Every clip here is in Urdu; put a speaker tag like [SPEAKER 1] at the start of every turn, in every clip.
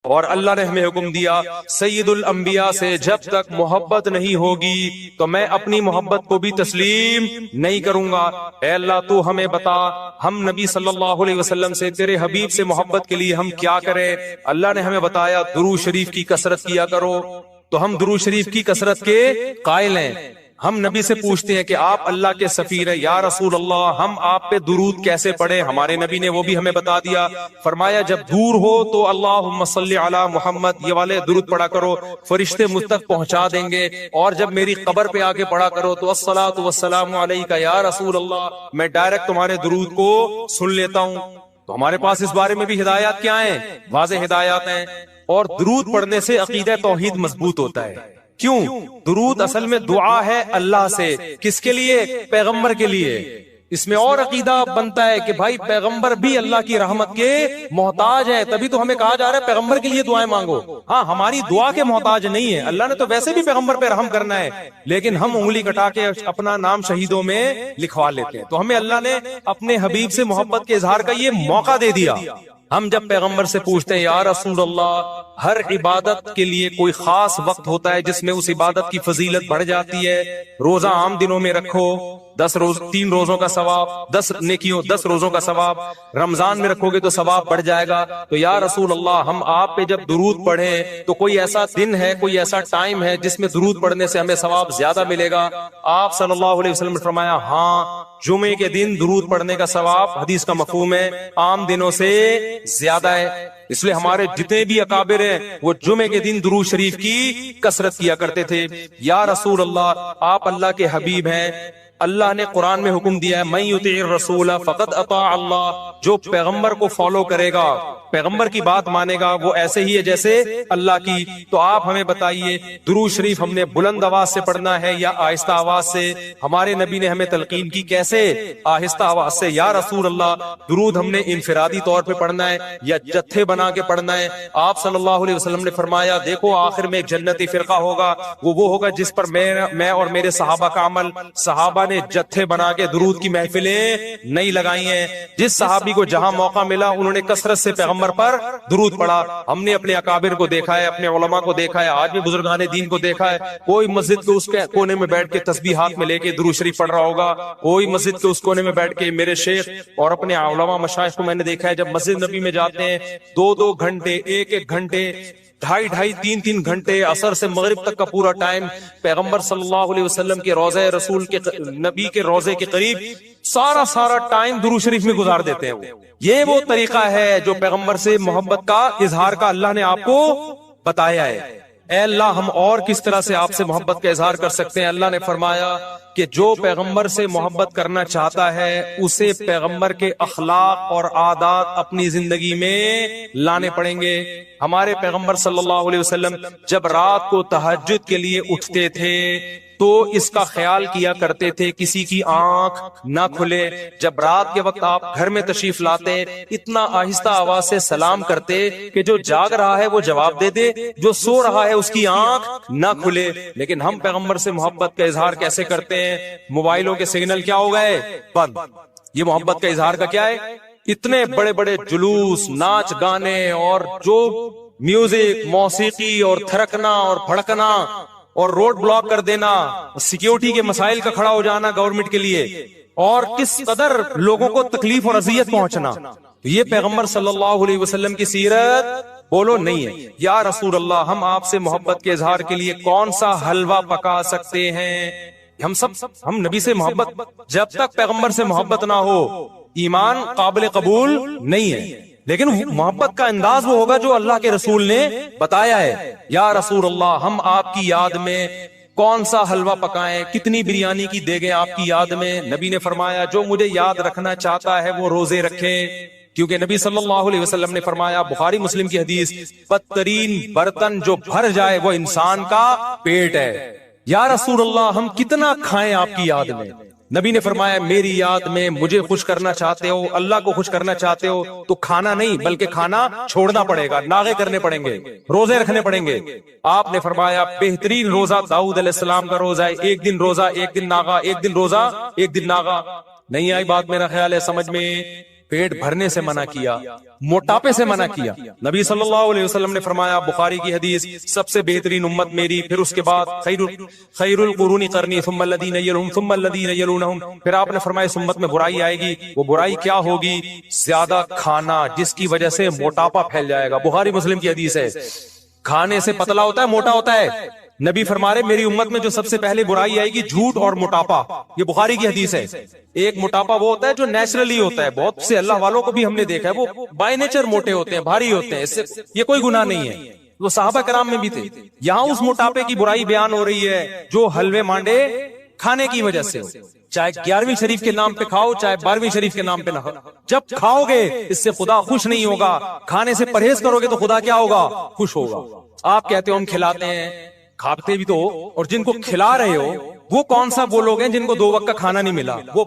[SPEAKER 1] اور اللہ نے ہمیں حکم دیا سید الانبیاء سے جب تک محبت نہیں ہوگی تو میں اپنی محبت کو بھی تسلیم نہیں کروں گا. اے اللہ تو ہمیں بتا ہم نبی صلی اللہ علیہ وسلم سے تیرے حبیب سے محبت کے لیے ہم کیا کریں. اللہ نے ہمیں بتایا درود شریف کی کثرت کیا کرو. تو ہم درود شریف کی کثرت کے قائل ہیں. ہم نبی سے پوچھتے ہیں کہ آپ اللہ کے سفیر ہیں یا رسول اللہ ہم آپ پہ درود کیسے پڑھیں. ہمارے نبی نے وہ بھی ہمیں بتا دیا. فرمایا جب دور ہو تو اللہم صلی علی محمد یہ والے درود پڑھا کرو, فرشتے مجھ تک پہنچا دیں گے. اور جب میری قبر پہ آ کے پڑھا کرو تو الصلاۃ والسلام علیک یا رسول اللہ میں ڈائریکٹ تمہارے درود کو سن لیتا ہوں. تو ہمارے پاس اس بارے میں بھی ہدایات کیا ہیں؟ واضح ہدایات ہیں. اور درود پڑھنے سے عقیدہ توحید مضبوط ہوتا ہے. کیوں؟ درود اصل میں دعا ہے اللہ سے. کس کے لیے؟ پیغمبر کے لیے. اس میں اور عقیدہ بنتا ہے کہ بھائی پیغمبر بھی اللہ کی رحمت کے محتاج ہے, تبھی تو ہمیں کہا جا رہا ہے پیغمبر کے لیے دعائیں مانگو. ہاں ہماری دعا کے محتاج نہیں ہے, اللہ نے تو ویسے بھی پیغمبر پہ رحم کرنا ہے, لیکن ہم انگلی کٹا کے اپنا نام شہیدوں میں لکھوا لیتے ہیں. تو ہمیں اللہ نے اپنے حبیب سے محبت کے اظہار کا یہ موقع دے دیا. ہم جب پیغمبر سے پوچھتے ہیں یا رسول اللہ ہر عبادت کے لیے کوئی خاص وقت ہوتا ہے جس میں اس عبادت کی فضیلت بڑھ جاتی ہے. روزہ عام دنوں میں رکھو 10 روز 3 روزوں کا ثواب 10 نیکیوں 10 روزوں کا ثواب, رمضان میں رکھو گے تو ثواب بڑھ جائے گا. تو یا رسول اللہ ہم آپ پہ جب درود پڑھیں تو کوئی ایسا دن ہے کوئی ایسا ٹائم ہے جس میں درود پڑھنے سے ہمیں ثواب زیادہ ملے گا؟ آپ صلی اللہ علیہ وسلم نے فرمایا ہاں جمعے کے دن درود پڑھنے کا ثواب حدیث کا مفہوم ہے عام دنوں سے زیادہ ہے. اس لیے ہمارے جتنے بھی اکابر ہیں وہ جمعے کے دن درود شریف کی کثرت کیا کرتے تھے. یا رسول اللہ آپ اللہ کے حبیب ہیں, اللہ نے قرآن میں حکم دیا ہے من یطع الرسول فقد اطاع اللہ, جو پیغمبر کو فالو کرے گا پیغمبر کی بات مانے گا وہ ایسے ہی ہے جیسے اللہ کی. تو آپ ہمیں بتائیے درود شریف ہم نے بلند آواز سے پڑھنا ہے یا آہستہ آواز سے؟ ہمارے نبی نے ہمیں تلقین کی کیسے؟ آہستہ آواز سے. یا رسول اللہ درود ہم نے انفرادی طور پہ پڑھنا ہے یا جتھے بنا کے پڑھنا ہے؟ آپ صلی اللہ علیہ وسلم نے فرمایا دیکھو آخر میں ایک جنتی فرقہ ہوگا, وہ ہوگا جس پر میں اور میرے صحابہ کا عمل. صحابہ نے جتھے بنا کے درود کی محفلیں نہیں لگائی ہیں. جس صحابی کو جہاں موقع ملا انہوں نے کثرت سے پیغمبر پر درود پڑھا. ہم نے اپنے اکابر کو دیکھا ہے, اپنے علماء کو دیکھا ہے, آج بھی بزرگان دین کو دیکھا ہے, کوئی مسجد کے اس کے کونے میں بیٹھ کے تسبیح ہاتھ میں لے کے درود شریف پڑھ رہا ہوگا, کوئی مسجد کے اس کونے میں بیٹھ کے. میرے شیخ اور اپنے علماء مشائخ کو میں نے دیکھا ہے جب مسجد نبی میں جاتے ہیں 2-2 گھنٹے 1-1 گھنٹے 2.5-2.5 3-3 گھنٹے عصر سے مغرب تک کا پورا ٹائم پیغمبر صلی اللہ علیہ وسلم کے روضہ رسول کے نبی کے روضے کے قریب سارا ٹائم درود شریف میں گزار دیتے ہیں. یہ وہ طریقہ ہے جو پیغمبر سے محبت کا اظہار کا اللہ نے آپ کو بتایا ہے. اے اللہ ہم اور کس طرح سے آپ سے محبت کا اظہار کر سکتے ہیں؟ اللہ نے فرمایا کہ جو پیغمبر سے محبت کرنا چاہتا ہے اسے پیغمبر کے اخلاق اور عادات اپنی زندگی میں لانے پڑیں گے. ہمارے پیغمبر صلی اللہ علیہ وسلم جب رات کو تہجد کے لیے اٹھتے تھے تو اس کا خیال کیا کرتے تھے کسی کی آنکھ نہ کھلے. جب رات کے وقت آپ گھر میں تشریف لاتے اتنا آہستہ آواز سے سلام کرتے کہ جو جاگ رہا ہے وہ جواب دے دے, جو سو رہا ہے اس کی آنکھ نہ کھلے. لیکن ہم پیغمبر سے محبت کا اظہار کیسے کرتے ہیں؟ موبائلوں کے سگنل کیا ہو گئے؟ بند. یہ محبت کا اظہار کا کیا ہے؟ اتنے بڑے بڑے جلوس ناچ گانے اور جو میوزک موسیقی اور تھرکنا اور پھڑکنا اور روڈ بلاک کر دینا, سیکیورٹی کے مسائل کا کھڑا ہو جانا گورنمنٹ کے لیے, اور کس قدر لوگوں کو تکلیف اور اذیت پہنچنا. یہ پیغمبر صلی اللہ علیہ وسلم کی سیرت بولو نہیں ہے. یا رسول اللہ ہم آپ سے محبت کے اظہار کے لیے کون سا حلوہ پکا سکتے ہیں؟ ہم نبی سے محبت, جب تک پیغمبر سے محبت نہ ہو ایمان قابل قبول نہیں ہے. لیکن محبت کا انداز وہ ہوگا جو اللہ کے رسول نے بتایا ہے. یا رسول اللہ ہم آپ کی یاد میں کون سا حلوہ پکائیں, کتنی بریانی کی دیگیں آپ کی یاد میں؟ نبی نے فرمایا جو مجھے یاد رکھنا چاہتا ہے وہ روزے رکھے, کیونکہ نبی صلی اللہ علیہ وسلم نے فرمایا بخاری مسلم کی حدیث بدترین برتن جو بھر جائے وہ انسان کا پیٹ ہے. یا رسول اللہ ہم کتنا کھائیں آپ کی یاد میں؟ نبی نے فرمایا میری یاد میں مجھے خوش کرنا چاہتے ہو, اللہ کو خوش کرنا چاہتے ہو تو کھانا نہیں بلکہ کھانا چھوڑنا پڑے گا, ناغے کرنے پڑیں گے, روزے رکھنے پڑیں گے. آپ نے فرمایا بہترین روزہ داؤد علیہ السلام کا روزہ ہے, 1 دن روزہ 1 دن ناغا, 1 دن روزہ 1 دن ناغا. نہیں آئی بات میرا خیال ہے سمجھ میں؟ پیٹ بھرنے سے منع کیا، موٹاپے سے منع کیا۔ نبی صلی اللہ علیہ وسلم نے فرمایا، بخاری کی حدیث، سب سے بہترین امت میری، پھر اس کے بعد خیر القرون قرنی ثم الذین یلونہم ثم الذین یلونہم۔ پھر آپ نے فرمایا اس امت میں برائی آئے گی، وہ برائی کیا ہوگی؟ زیادہ کھانا، جس کی وجہ سے موٹاپا پھیل جائے گا۔ بخاری مسلم کی حدیث ہے، کھانے سے پتلا ہوتا ہے، موٹا ہوتا ہے۔ نبی فرما رہے میری امت میں جو سب سے پہلے برائی آئے گی جھوٹ اور موٹاپا۔ یہ بخاری کی حدیث ہے۔ ایک موٹاپا وہ ہوتا ہے جو نیچرلی ہوتا ہے، بہت سے اللہ والوں کو بھی ہم نے دیکھا ہے وہ بائی نیچر موٹے ہوتے ہیں، بھاری ہوتے ہیں، اس سے یہ کوئی گناہ نہیں ہے، وہ صحابہ کرام میں بھی تھے۔ یہاں اس موٹاپے کی برائی بیان ہو رہی ہے جو حلوے مانڈے کھانے کی وجہ سے ہو، چاہے 11ویں شریف کے نام پہ کھاؤ، چاہے 12ویں شریف کے نام پہ نہ کھاؤ، جب کھاؤ گے اس سے خدا خوش نہیں ہوگا۔ کھانے سے پرہیز کرو گے تو خدا کیا ہوگا؟ خوش ہوگا۔ آپ کہتے ہو ہم کھلاتے ہیں، کھاتے بھی تو ہو، اور جن کو کھلا رہے ہو وہ کون سا وہ لوگ ہیں جن کو 2 وقت کا کھانا نہیں ملا؟ وہ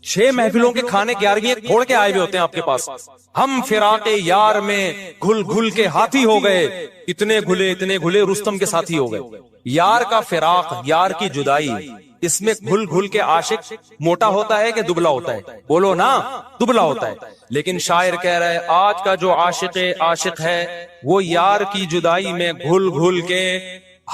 [SPEAKER 1] 6 محفلوں کے کھانے 11ویں چھوڑ کے آئے ہوئے ہوتے ہیں آپ کے پاس۔ ہم فراق یار میں گھل گھل کے ہاتھی ہو گئے، اتنے گھلے رستم کے ساتھی ہو گئے۔ یار کا فراق، یار کی جدائی، اس میں گھل گھل کے عاشق موٹا ہوتا ہے کہ دبلا ہوتا ہے؟ بولو نا، دبلا ہوتا ہے۔ لیکن شاعر کہہ رہا ہے آج کا جو عاشق ہے وہ یار کی جدائی میں گھل گھل کے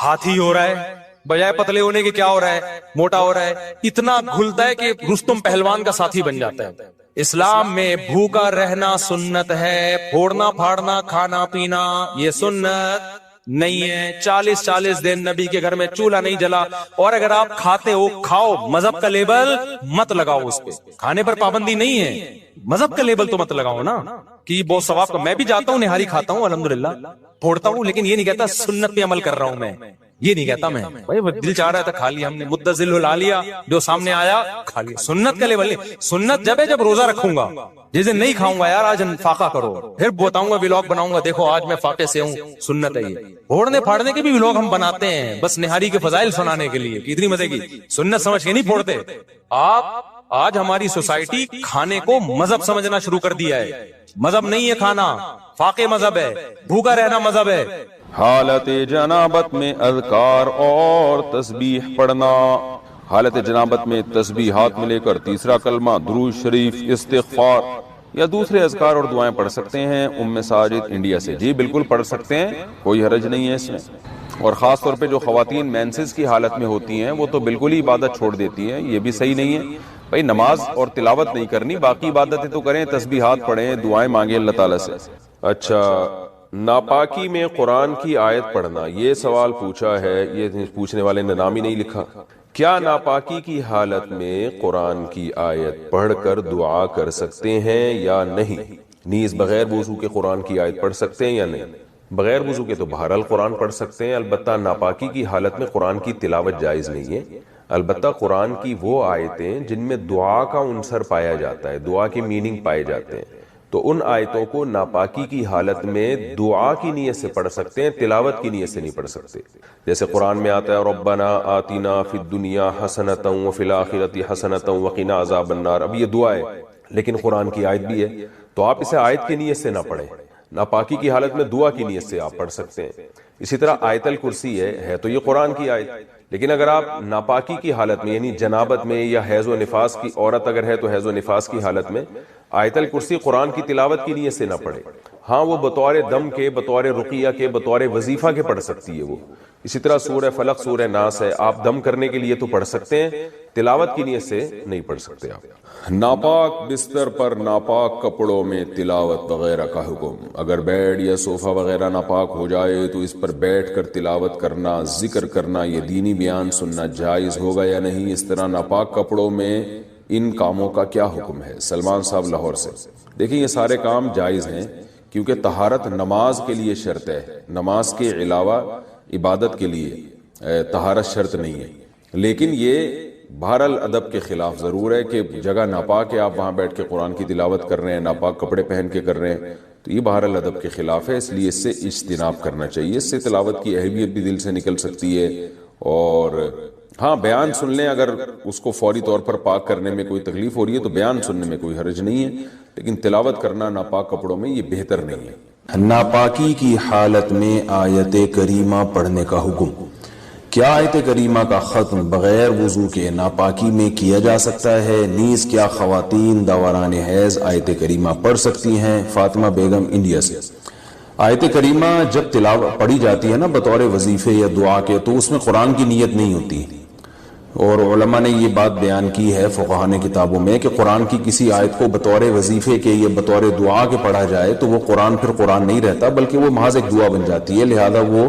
[SPEAKER 1] ہاتھی ہو رہا ہے، بجائے پتلے ہونے کے کیا ہو رہا ہے؟ موٹا ہو رہا ہے۔ اتنا گھلتا ہے کہ رستم پہلوان کا ساتھی بن جاتا ہے۔ اسلام میں بھوکا رہنا سنت ہے، پھوڑنا پھاڑنا کھانا پینا یہ سنت نہیں ہے۔ 40 دن نبی کے گھر میں چولہا نہیں جلا، اور اگر آپ کھاتے ہو کھاؤ، مذہب کا لیبل مت لگاؤ اس پہ۔ کھانے پر پابندی نہیں ہے، مذہب کا لیبل تو مت لگاؤ نا کہ بہت ثواب کا۔ میں بھی جاتا ہوں نہاری کھاتا ہوں الحمدللہ، پھوڑتا ہوں، لیکن یہ نہیں کہتا سنت پہ عمل کر رہا ہوں میں، یہ نہیں کہتا میں۔ بھائی دل چاہ رہا تھا کھا لیا ہم نے، مدذل لا لیا، جو سامنے آیا کھا لیا۔ سنت کا لیول نہیں، سنت جب ہے جب روزہ رکھوں گا، جس دن نہیں کھاؤں گا یار آج فاقہ کرو، پھر بتاؤں گا ولاگ بناؤں گا، دیکھو آج میں فاقے سے ہوں، سنت ہے یہ۔ پھوڑنے پھاڑنے کے بھی ولاگ ہم بناتے ہیں بس نہاری کے فضائل سنانے کے لیے، کتنی مزے کی سنت سمجھ کے نہیں پھوڑتے آپ۔ آج ہماری سوسائٹی کھانے کو مذہب سمجھنا شروع کر دیا ہے۔ مذہب نہیں ہے کھانا، فاقے مذہب ہے، بھوکا رہنا مذہب ہے۔
[SPEAKER 2] حالت جنابت میں اذکار اور تسبیح پڑھنا۔ حالت جنابت میں تسبیح ہاتھ میں لے کر تیسرا کلمہ، درود شریف، استغفار یا دوسرے اذکار اور دعائیں پڑھ سکتے ہیں۔ ام ساجد انڈیا سے، جی بالکل پڑھ سکتے ہیں، کوئی حرج نہیں ہے اس میں۔ اور خاص طور پہ جو خواتین مینسز کی حالت میں ہوتی ہیں وہ تو بالکل ہی عبادت چھوڑ دیتی ہیں، یہ بھی صحیح نہیں ہے۔ بھائی نماز اور تلاوت نہیں کرنی، باقی عبادتیں تو کریں، تسبیحات پڑھیں، دعائیں مانگیں اللہ تعالیٰ سے۔ اچھا، ناپاکی میں قرآن کی آیت پڑھنا، یہ سوال پوچھا ہے، یہ پوچھنے والے نے نام ہی نہیں لکھا۔ کیا ناپاکی کی حالت میں قرآن کی آیت پڑھ کر دعا کر سکتے ہیں یا نہیں؟ نیز بغیر وضو کے قرآن کی آیت پڑھ سکتے ہیں یا نہیں؟ بغیر وضو کے تو بہرحال قرآن پڑھ سکتے ہیں، البتہ ناپاکی کی حالت میں قرآن کی تلاوت جائز نہیں ہے۔ البتہ قرآن کی وہ آیتیں جن میں دعا کا عنصر پایا جاتا ہے، دعا کے میننگ پائے جاتے ہیں، تو ان آیتوں کو ناپاکی کی حالت میں دعا کی نیت سے پڑھ سکتے ہیں، تلاوت کی نیت سے نہیں پڑھ سکتے۔ جیسے قرآن میں آتا ہے ربنا آتنا فی الدنیا حسنۃ وفی الآخرۃ حسنۃ وقنا عذاب النار، اب یہ دعا ہے لیکن قرآن کی آیت بھی ہے، تو آپ اسے آیت کی نیت سے نہ پڑھیں، ناپاکی کی حالت میں دعا کی نیت سے آپ پڑھ سکتے ہیں۔ اسی طرح آیت الکرسی ہے تو یہ قرآن کی آیت، لیکن اگر آپ ناپاکی کی حالت میں یعنی جنابت میں یا حیض و نفاس کی عورت اگر ہے تو حیض و نفاس کی حالت میں آیت الکرسی قرآن کی تلاوت کی نیت سے نہ پڑھے، ہاں وہ بطور دم کے، بطور رقیہ کے، بطور وظیفہ کے پڑھ سکتی ہے وہ۔ اسی طرح سورہ فلق، سورہ ناس ہے، آپ دم کرنے کے لیے تو پڑھ سکتے ہیں، تلاوت کی نیت سے نہیں پڑھ سکتے آپ۔ ناپاک بستر پر ناپاک کپڑوں میں تلاوت وغیرہ کا حکم، اگر بیڈ یا صوفہ وغیرہ ناپاک ہو جائے تو اس پر بیٹھ کر تلاوت کرنا، ذکر کرنا، یہ دینی بیان سننا جائز ہوگا یا نہیں؟ اس طرح ناپاک کپڑوں میں ان کاموں کا کیا حکم ہے؟ سلمان صاحب لاہور سے۔ دیکھیں یہ سارے کام جائز ہیں کیونکہ طہارت نماز کے لیے شرط ہے، نماز کے علاوہ عبادت کے لیے طہارت شرط نہیں ہے، لیکن یہ بہرحال ادب کے خلاف ضرور ہے کہ جگہ ناپاک ہے، آپ وہاں بیٹھ کے قرآن کی تلاوت کر رہے ہیں، ناپاک کپڑے پہن کے کر رہے ہیں، تو یہ بہرحال ادب کے خلاف ہے، اس لیے اس سے اجتناب کرنا چاہیے۔ اس سے تلاوت کی اہمیت بھی دل سے نکل سکتی ہے، اور ہاں بیان سن لیں، اگر اس کو فوری طور پر پاک کرنے میں کوئی تکلیف ہو رہی ہے تو بیان سننے میں کوئی حرج نہیں ہے، لیکن تلاوت کرنا ناپاک کپڑوں میں یہ بہتر نہیں ہے۔
[SPEAKER 3] ناپاکی کی حالت میں آیت کریمہ پڑھنے کا حکم۔ کیا آیت کریمہ کا ختم بغیر وضو کے ناپاکی میں کیا جا سکتا ہے؟ نیز کیا خواتین دوران حیض آیت کریمہ پڑھ سکتی ہیں؟ فاطمہ بیگم انڈیا سے۔ آیت کریمہ جب تلاوت پڑھی جاتی ہے نا بطور وظیفے یا دعا کے، تو اس میں قرآن کی نیت نہیں ہوتی، اور علماء نے یہ بات بیان کی ہے فقہاء نے کتابوں میں کہ قرآن کی کسی آیت کو بطور وظیفے کے یا بطور دعا کے پڑھا جائے تو وہ قرآن پھر قرآن نہیں رہتا، بلکہ وہ محض ایک دعا بن جاتی ہے، لہذا وہ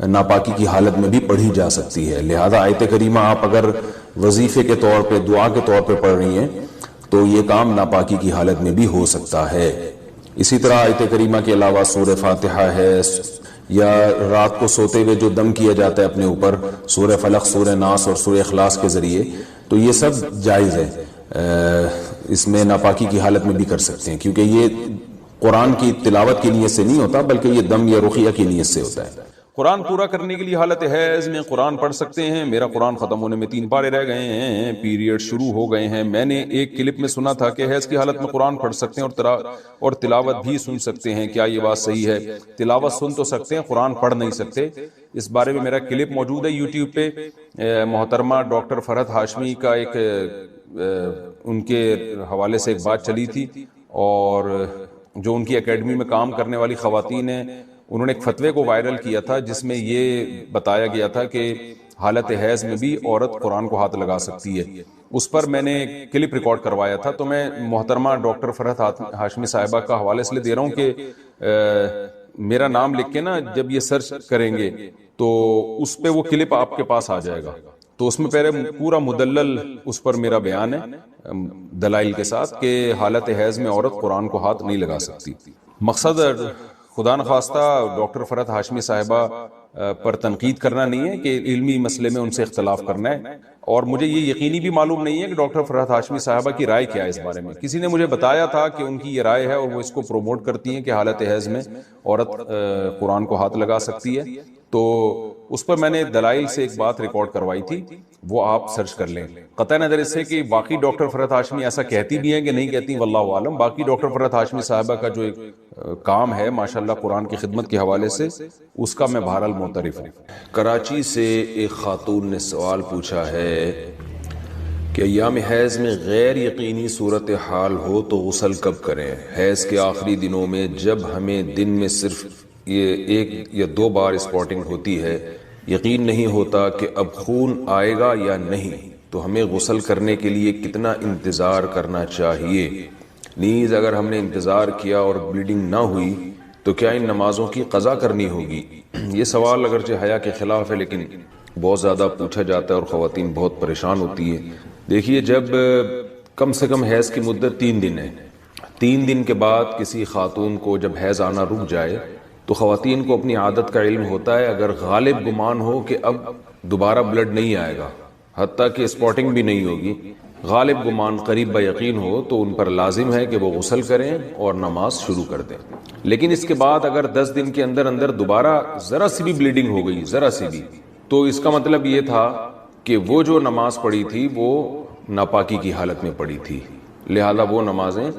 [SPEAKER 3] ناپاکی کی حالت میں بھی پڑھی جا سکتی ہے۔ لہذا آیت کریمہ آپ اگر وظیفے کے طور پہ دعا کے طور پہ پڑھ رہی ہیں تو یہ کام ناپاکی کی حالت میں بھی ہو سکتا ہے۔ اسی طرح آیت کریمہ کے علاوہ سورہ فاتحہ ہے، یا رات کو سوتے ہوئے جو دم کیا جاتا ہے اپنے اوپر سورہ فلق، سورہ ناس اور سورہ اخلاص کے ذریعے، تو یہ سب جائز ہے، اس میں ناپاکی کی حالت میں بھی کر سکتے ہیں، کیونکہ یہ قرآن کی تلاوت کی نیت سے نہیں ہوتا بلکہ یہ دم یا رقیہ کی نیت سے ہوتا ہے۔
[SPEAKER 2] قرآن پورا کرنے کے لیے حالت حیض میں قرآن پڑھ سکتے ہیں؟ میرا قرآن ختم ہونے میں 3 پارے رہ گئے ہیں، پیریڈ شروع ہو گئے ہیں۔ میں نے ایک کلپ میں سنا تھا کہ حیض کی حالت میں قرآن پڑھ سکتے ہیں اور تلاوت بھی سن سکتے ہیں، کیا یہ بات صحیح ہے؟ تلاوت سن تو سکتے ہیں، قرآن پڑھ نہیں سکتے۔ اس بارے میں میرا کلپ موجود ہے یوٹیوب پہ، محترمہ ڈاکٹر فرحت ہاشمی کا ایک ان کے حوالے سے ایک بات چلی تھی، اور جو ان کی اکیڈمی میں کام کرنے والی خواتین ہیں انہوں نے ایک فتوے کو وائرل کیا تھا جس میں یہ بتایا گیا تھا کہ حالت حیض میں بھی عورت قرآن کو ہاتھ لگا سکتی ہے۔ اس پر میں نے کلپ ریکارڈ کروایا تھا، تو میں محترمہ ڈاکٹر فرحت ہاشمی صاحبہ کا حوالہ اس لیے دے رہا ہوں کہ میرا نام لکھ کے نا جب یہ سرچ کریں گے تو اس پہ وہ کلپ آپ کے پاس آ جائے گا، تو اس میں پہلے پورا مدلل اس پر میرا بیان ہے دلائل کے ساتھ کہ حالت حیض میں عورت قرآن کو ہاتھ نہیں لگا سکتی۔ مقصد خدا نخواستہ ڈاکٹر فرحت ہاشمی صاحبہ پر تنقید کرنا نہیں ہے کہ علمی مسئلے میں ان سے اختلاف کرنا ہے، اور مجھے یہ یقینی بھی معلوم نہیں ہے کہ ڈاکٹر فرحت ہاشمی صاحبہ کی رائے کیا ہے اس بارے میں۔ کسی نے مجھے بتایا تھا کہ ان کی یہ رائے ہے اور وہ اس کو پروموٹ کرتی ہیں کہ حالت حیض میں عورت قرآن کو ہاتھ لگا سکتی ہے، تو اس پر میں نے دلائل سے ایک بات ریکارڈ کروائی تھی، وہ آپ سرچ کر لیں۔ قطع نظر اس سے کہ باقی ڈاکٹر فرحت ہاشمی ایسا کہتی بھی ہیں کہ نہیں کہتی، واللہ عالم، باقی ڈاکٹر فرحت ہاشمی صاحبہ کا جو ایک کام ہے ماشاءاللہ قرآن کی خدمت کے حوالے سے، اس کا میں بہرحال معترف ہوں۔
[SPEAKER 3] کراچی سے ایک خاتون نے سوال پوچھا ہے کہ ایام حیض میں غیر یقینی صورتحال ہو تو غسل کب کریں؟ حیض کے آخری دنوں میں جب ہمیں دن میں صرف یہ 1 یا 2 بار اسپاٹنگ ہوتی ہے، یقین نہیں ہوتا کہ اب خون آئے گا یا نہیں، تو ہمیں غسل کرنے کے لیے کتنا انتظار کرنا چاہیے؟ نیز اگر ہم نے انتظار کیا اور بلیڈنگ نہ ہوئی تو کیا ان نمازوں کی قضا کرنی ہوگی؟ یہ سوال اگرچہ حیا کے خلاف ہے لیکن بہت زیادہ پوچھا جاتا ہے اور خواتین بہت پریشان ہوتی ہیں۔ دیکھیے، جب کم سے کم حیض کی مدت 3 دن ہے، 3 دن کے بعد کسی خاتون کو جب حیض آنا رک جائے تو خواتین کو اپنی عادت کا علم ہوتا ہے، اگر غالب گمان ہو کہ اب دوبارہ بلڈ نہیں آئے گا، حتیٰ کہ اسپاٹنگ بھی نہیں ہوگی، غالب گمان قریب یقین ہو، تو ان پر لازم ہے کہ وہ غسل کریں اور نماز شروع کر دیں۔ لیکن اس کے بعد اگر 10 دن کے اندر اندر دوبارہ ذرا سی بھی بلیڈنگ ہو گئی، ذرا سی بھی، تو اس کا مطلب یہ تھا کہ وہ جو نماز پڑھی تھی وہ ناپاکی کی حالت میں پڑھی تھی، لہذا وہ نمازیں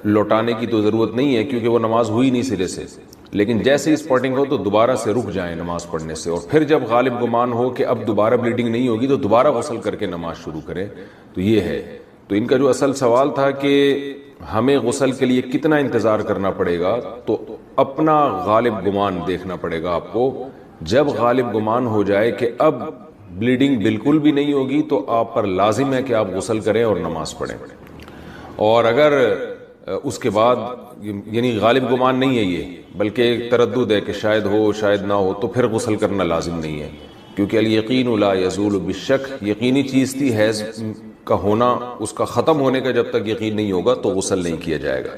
[SPEAKER 3] لوٹانے کی تو ضرورت نہیں ہے کیونکہ وہ نماز ہوئی نہیں سرے سے، لیکن جیسے ہی اسپاٹنگ ہو تو دوبارہ سے رک جائیں نماز پڑھنے سے، اور پھر جب غالب گمان ہو کہ اب دوبارہ بلیڈنگ نہیں ہوگی تو دوبارہ غسل کر کے نماز شروع کریں۔ تو یہ ہے، تو ان کا جو اصل سوال تھا کہ ہمیں غسل کے لیے کتنا انتظار کرنا پڑے گا، تو اپنا غالب گمان دیکھنا پڑے گا آپ کو۔ جب غالب گمان ہو جائے کہ اب بلیڈنگ بالکل بھی نہیں ہوگی تو آپ پر لازم ہے کہ آپ غسل کریں اور نماز پڑھیں، اور اگر اس کے بعد یعنی غالب گمان نہیں ہے یہ بلکہ ایک تردد ہے کہ شاید ہو شاید نہ ہو، تو پھر غسل کرنا لازم نہیں ہے، کیونکہ الیقین لا یزول بالشک، یقینی چیز تھی حیض کا ہونا، اس کا ختم ہونے کا جب تک یقین نہیں ہوگا تو غسل نہیں کیا جائے گا۔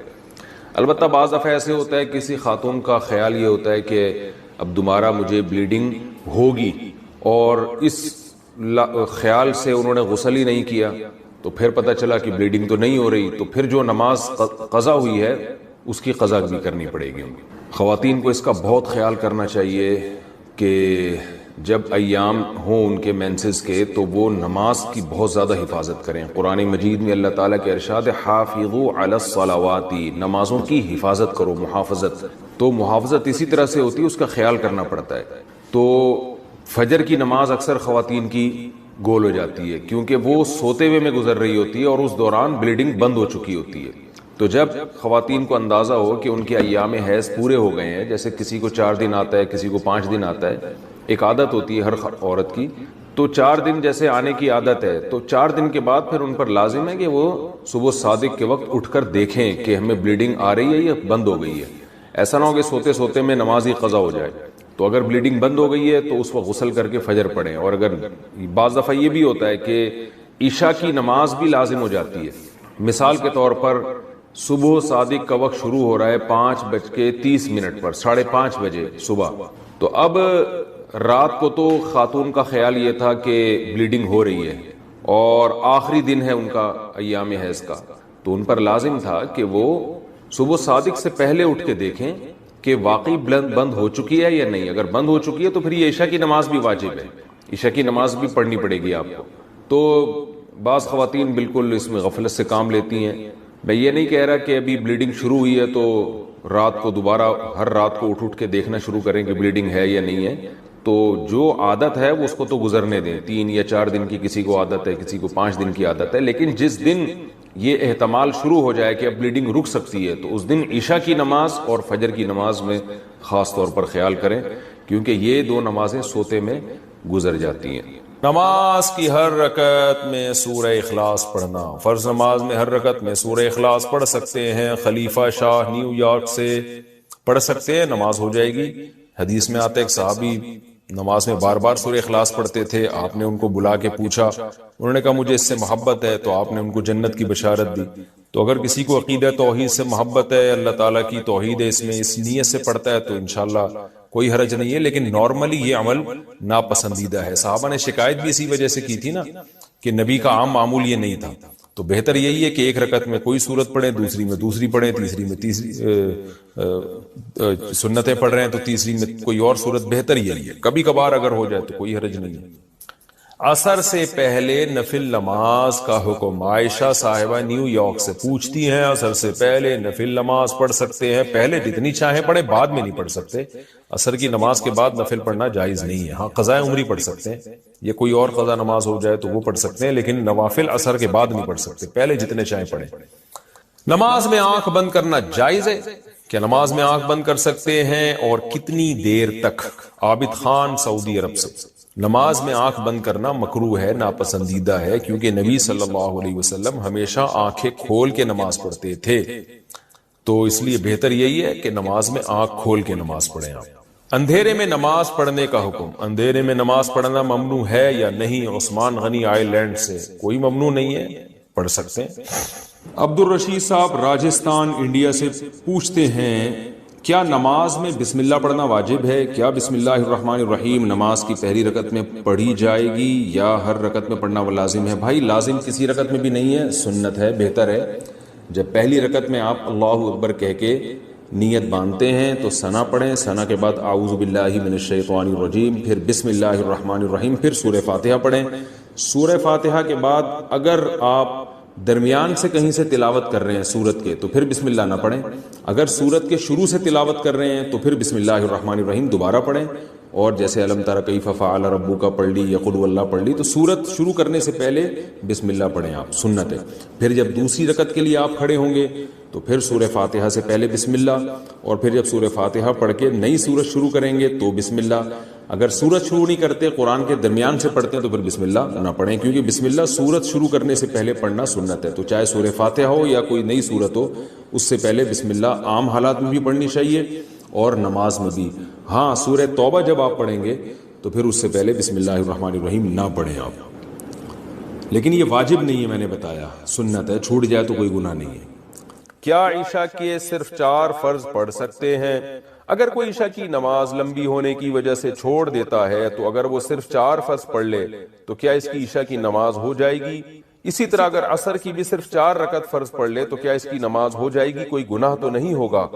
[SPEAKER 3] البتہ بعض دفعہ ایسے ہوتا ہے کسی خاتون کا خیال یہ ہوتا ہے کہ اب دوبارہ مجھے بلیڈنگ ہوگی، اور اس خیال سے انہوں نے غسل ہی نہیں کیا، تو پھر پتہ چلا کہ بلیڈنگ تو نہیں ہو رہی، تو پھر جو نماز قضا ہوئی ہے اس کی قضا بھی کرنی پڑے گی۔ خواتین کو اس کا بہت خیال کرنا چاہیے کہ جب ایام ہوں ان کے مینسز کے تو وہ نماز کی بہت زیادہ حفاظت کریں۔ قرآن مجید میں اللہ تعالیٰ کے ارشاد حافظوا علی الصلوات، نمازوں کی حفاظت کرو، محافظت، تو محافظت اسی طرح سے ہوتی ہے، اس کا خیال کرنا پڑتا ہے۔ تو فجر کی نماز اکثر خواتین کی گول ہو جاتی ہے کیونکہ وہ سوتے ہوئے میں گزر رہی ہوتی ہے اور اس دوران بلیڈنگ بند ہو چکی ہوتی ہے. تو جب خواتین کو اندازہ ہو کہ ان کے ایام حیض پورے ہو گئے ہیں, جیسے کسی کو 4 دن آتا ہے, کسی کو 5 دن آتا ہے, ایک عادت ہوتی ہے ہر عورت کی, تو 4 دن جیسے آنے کی عادت ہے, تو 4 دن کے بعد پھر ان پر لازم ہے کہ وہ صبح صادق کے وقت اٹھ کر دیکھیں کہ ہمیں بلیڈنگ آ رہی ہے یا بند ہو گئی ہے. ایسا نہ ہو کہ سوتے سوتے میں نماز ہی قضا ہو جائے. تو اگر بلیڈنگ بند ہو گئی ہے تو اس وقت غسل کر کے فجر پڑھیں. اور اگر بعض دفعہ یہ بھی ہوتا ہے کہ عشاء کی نماز بھی لازم ہو جاتی ہے, مثال کے طور پر صبح صادق کا وقت شروع ہو رہا ہے 5:30 پر, 5:30 بجے صبح, تو اب رات کو تو خاتون کا خیال یہ تھا کہ بلیڈنگ ہو رہی ہے اور آخری دن ہے ان کا ایام حیض کا, تو ان پر لازم تھا کہ وہ صبح صادق سے پہلے اٹھ کے دیکھیں کہ واقعی بند ہو چکی ہے یا نہیں. اگر بند ہو چکی ہے تو پھر یہ عشاء کی نماز بھی واجب ہے, عشاء کی نماز بھی پڑھنی پڑے گی آپ کو. تو بعض خواتین بالکل اس میں غفلت سے کام لیتی ہیں. میں یہ نہیں کہہ رہا کہ ابھی بلیڈنگ شروع ہوئی ہے تو رات کو دوبارہ ہر رات کو اٹھ کے دیکھنا شروع کریں کہ بلیڈنگ ہے یا نہیں ہے. تو جو عادت ہے وہ اس کو تو گزرنے دیں, 3 یا 4 دن کی کسی کو عادت ہے, کسی کو 5 دن کی عادت ہے, لیکن جس دن یہ احتمال شروع ہو جائے کہ اب بلیڈنگ رک سکتی ہے تو اس دن عشاء کی نماز اور فجر کی نماز میں خاص طور پر خیال کریں, کیونکہ یہ 2 نمازیں سوتے میں گزر جاتی ہیں.
[SPEAKER 2] نماز کی ہر رکعت میں سورہ اخلاص پڑھنا. فرض نماز میں ہر رکعت میں سورہ اخلاص پڑھ سکتے ہیں. خلیفہ شاہ نیو یارک سے پڑھ سکتے ہیں, نماز ہو جائے گی. حدیث میں آتا ہے ایک صحابی نماز میں بار بار سورہ اخلاص پڑھتے تھے. آپ نے ان کو بلا کے پوچھا, انہوں نے کہا مجھے اس سے محبت ہے, تو آپ نے ان کو جنت کی بشارت دی. تو اگر کسی کو عقیدہ توحید سے محبت ہے, اللہ تعالیٰ کی توحید ہے اس میں, اس نیت سے پڑھتا ہے, تو انشاءاللہ کوئی حرج نہیں ہے. لیکن نارملی یہ عمل ناپسندیدہ ہے. صحابہ نے شکایت بھی اسی وجہ سے کی تھی نا کہ نبی کا عام معمول یہ نہیں تھا. تو بہتر یہی ہے کہ ایک رکعت میں کوئی سورت پڑھیں, دوسری میں دوسری پڑھیں, تیسری میں تیسری سنتیں پڑھ رہے ہیں تو تیسری میں کوئی اور سورت, بہتر یہی ہے. کبھی کبھار اگر ہو جائے تو کوئی حرج نہیں ہے. عصر سے پہلے نفل نماز کا حکم. عائشہ صاحبہ نیو یارک سے پوچھتی ہیں عصر سے پہلے نفل نماز پڑھ سکتے ہیں؟ پہلے جتنی چاہیں پڑھیں, بعد میں نہیں پڑھ سکتے. عصر کی نماز کے بعد نفل پڑھنا جائز نہیں ہے. ہاں قضاء عمری پڑھ سکتے ہیں, یہ کوئی اور قضا نماز ہو جائے تو وہ پڑھ سکتے ہیں, لیکن نوافل عصر کے بعد نہیں پڑھ سکتے, پہلے جتنے چاہیں پڑھیں. نماز میں آنکھ بند کرنا جائز ہے؟ کیا نماز میں آنکھ بند کر سکتے ہیں اور کتنی دیر تک؟ عابد خان سعودی عرب سے. نماز میں آنکھ بند کرنا مکروہ ہے, ناپسندیدہ ہے, کیونکہ نبی صلی اللہ علیہ وسلم ہمیشہ آنکھیں کھول کے نماز پڑھتے تھے. تو اس لیے بہتر یہی ہے کہ نماز میں آنکھ کھول کے نماز پڑھیں آپ. اندھیرے میں نماز پڑھنے کا حکم. اندھیرے میں نماز پڑھنا ممنوع ہے یا نہیں؟ عثمان غنی آئی لینڈ سے. کوئی ممنوع نہیں ہے, پڑھ سکتے ہیں.
[SPEAKER 4] عبد الرشید صاحب راجستھان انڈیا سے پوچھتے ہیں کیا نماز میں بسم اللہ پڑھنا واجب ہے؟ کیا بسم اللہ الرحمن الرحیم نماز کی پہلی رکعت میں پڑھی جائے گی یا ہر رکعت میں پڑھنا وہ لازم ہے؟ بھائی لازم کسی رکعت میں بھی نہیں ہے, سنت ہے, بہتر ہے. جب پہلی رکعت میں آپ اللہ اکبر کہہ کے نیت باندھتے ہیں تو ثنا پڑھیں, ثنا کے بعد اعوذ باللہ من الشیطان الرجیم, پھر بسم اللہ الرحمن الرحیم, پھر سورہ فاتحہ پڑھیں. سورہ فاتحہ کے بعد اگر آپ درمیان سے کہیں سے تلاوت کر رہے ہیں سورت کے تو پھر بسم اللہ نہ پڑھیں. اگر سورت کے شروع سے تلاوت کر رہے ہیں تو پھر بسم اللہ الرحمن الرحیم دوبارہ پڑھیں. اور جیسے الم تر کیف فعل ربک پڑھ لی یا قل واللہ پڑھ لی, تو سورت شروع کرنے سے پہلے بسم اللہ پڑھیں آپ, سنت ہے. پھر جب دوسری رکعت کے لیے آپ کھڑے ہوں گے تو پھر سورہ فاتحہ سے پہلے بسم اللہ, اور پھر جب سورہ فاتحہ پڑھ کے نئی سورت شروع کریں گے تو بسم اللہ. اگر سورت شروع نہیں کرتے, قرآن کے درمیان سے پڑھتے ہیں تو پھر بسم اللہ نہ پڑھیں, کیونکہ بسم اللہ سورت شروع کرنے سے پہلے پڑھنا سنت ہے. تو چاہے سورہ فاتحہ ہو یا کوئی نئی سورت ہو, اس سے پہلے بسم اللہ عام حالات میں بھی پڑھنی چاہیے اور نماز میں بھی. ہاں سورہ توبہ جب آپ پڑھیں گے تو پھر اس سے پہلے بسم اللہ الرحمن الرحیم نہ پڑھیں آپ. لیکن یہ واجب نہیں ہے, میں نے بتایا سنت ہے, چھوٹ جائے تو کوئی گناہ نہیں ہے.
[SPEAKER 2] کیا عشاء کے صرف 4 فرض پڑھ سکتے ہیں؟ اگر کوئی عشاء کی نماز لمبی ہونے کی وجہ سے چھوڑ دیتا ہے تو اگر وہ صرف 4 فرض پڑھ لے تو کیا اس کی عشاء کی نماز ہو جائے گی؟ اسی طرح اگر عصر کی بھی صرف 4 رکعت فرض پڑھ لے تو کیا اس کی نماز ہو جائے گی؟ کوئی گناہ تو نہیں ہوگا؟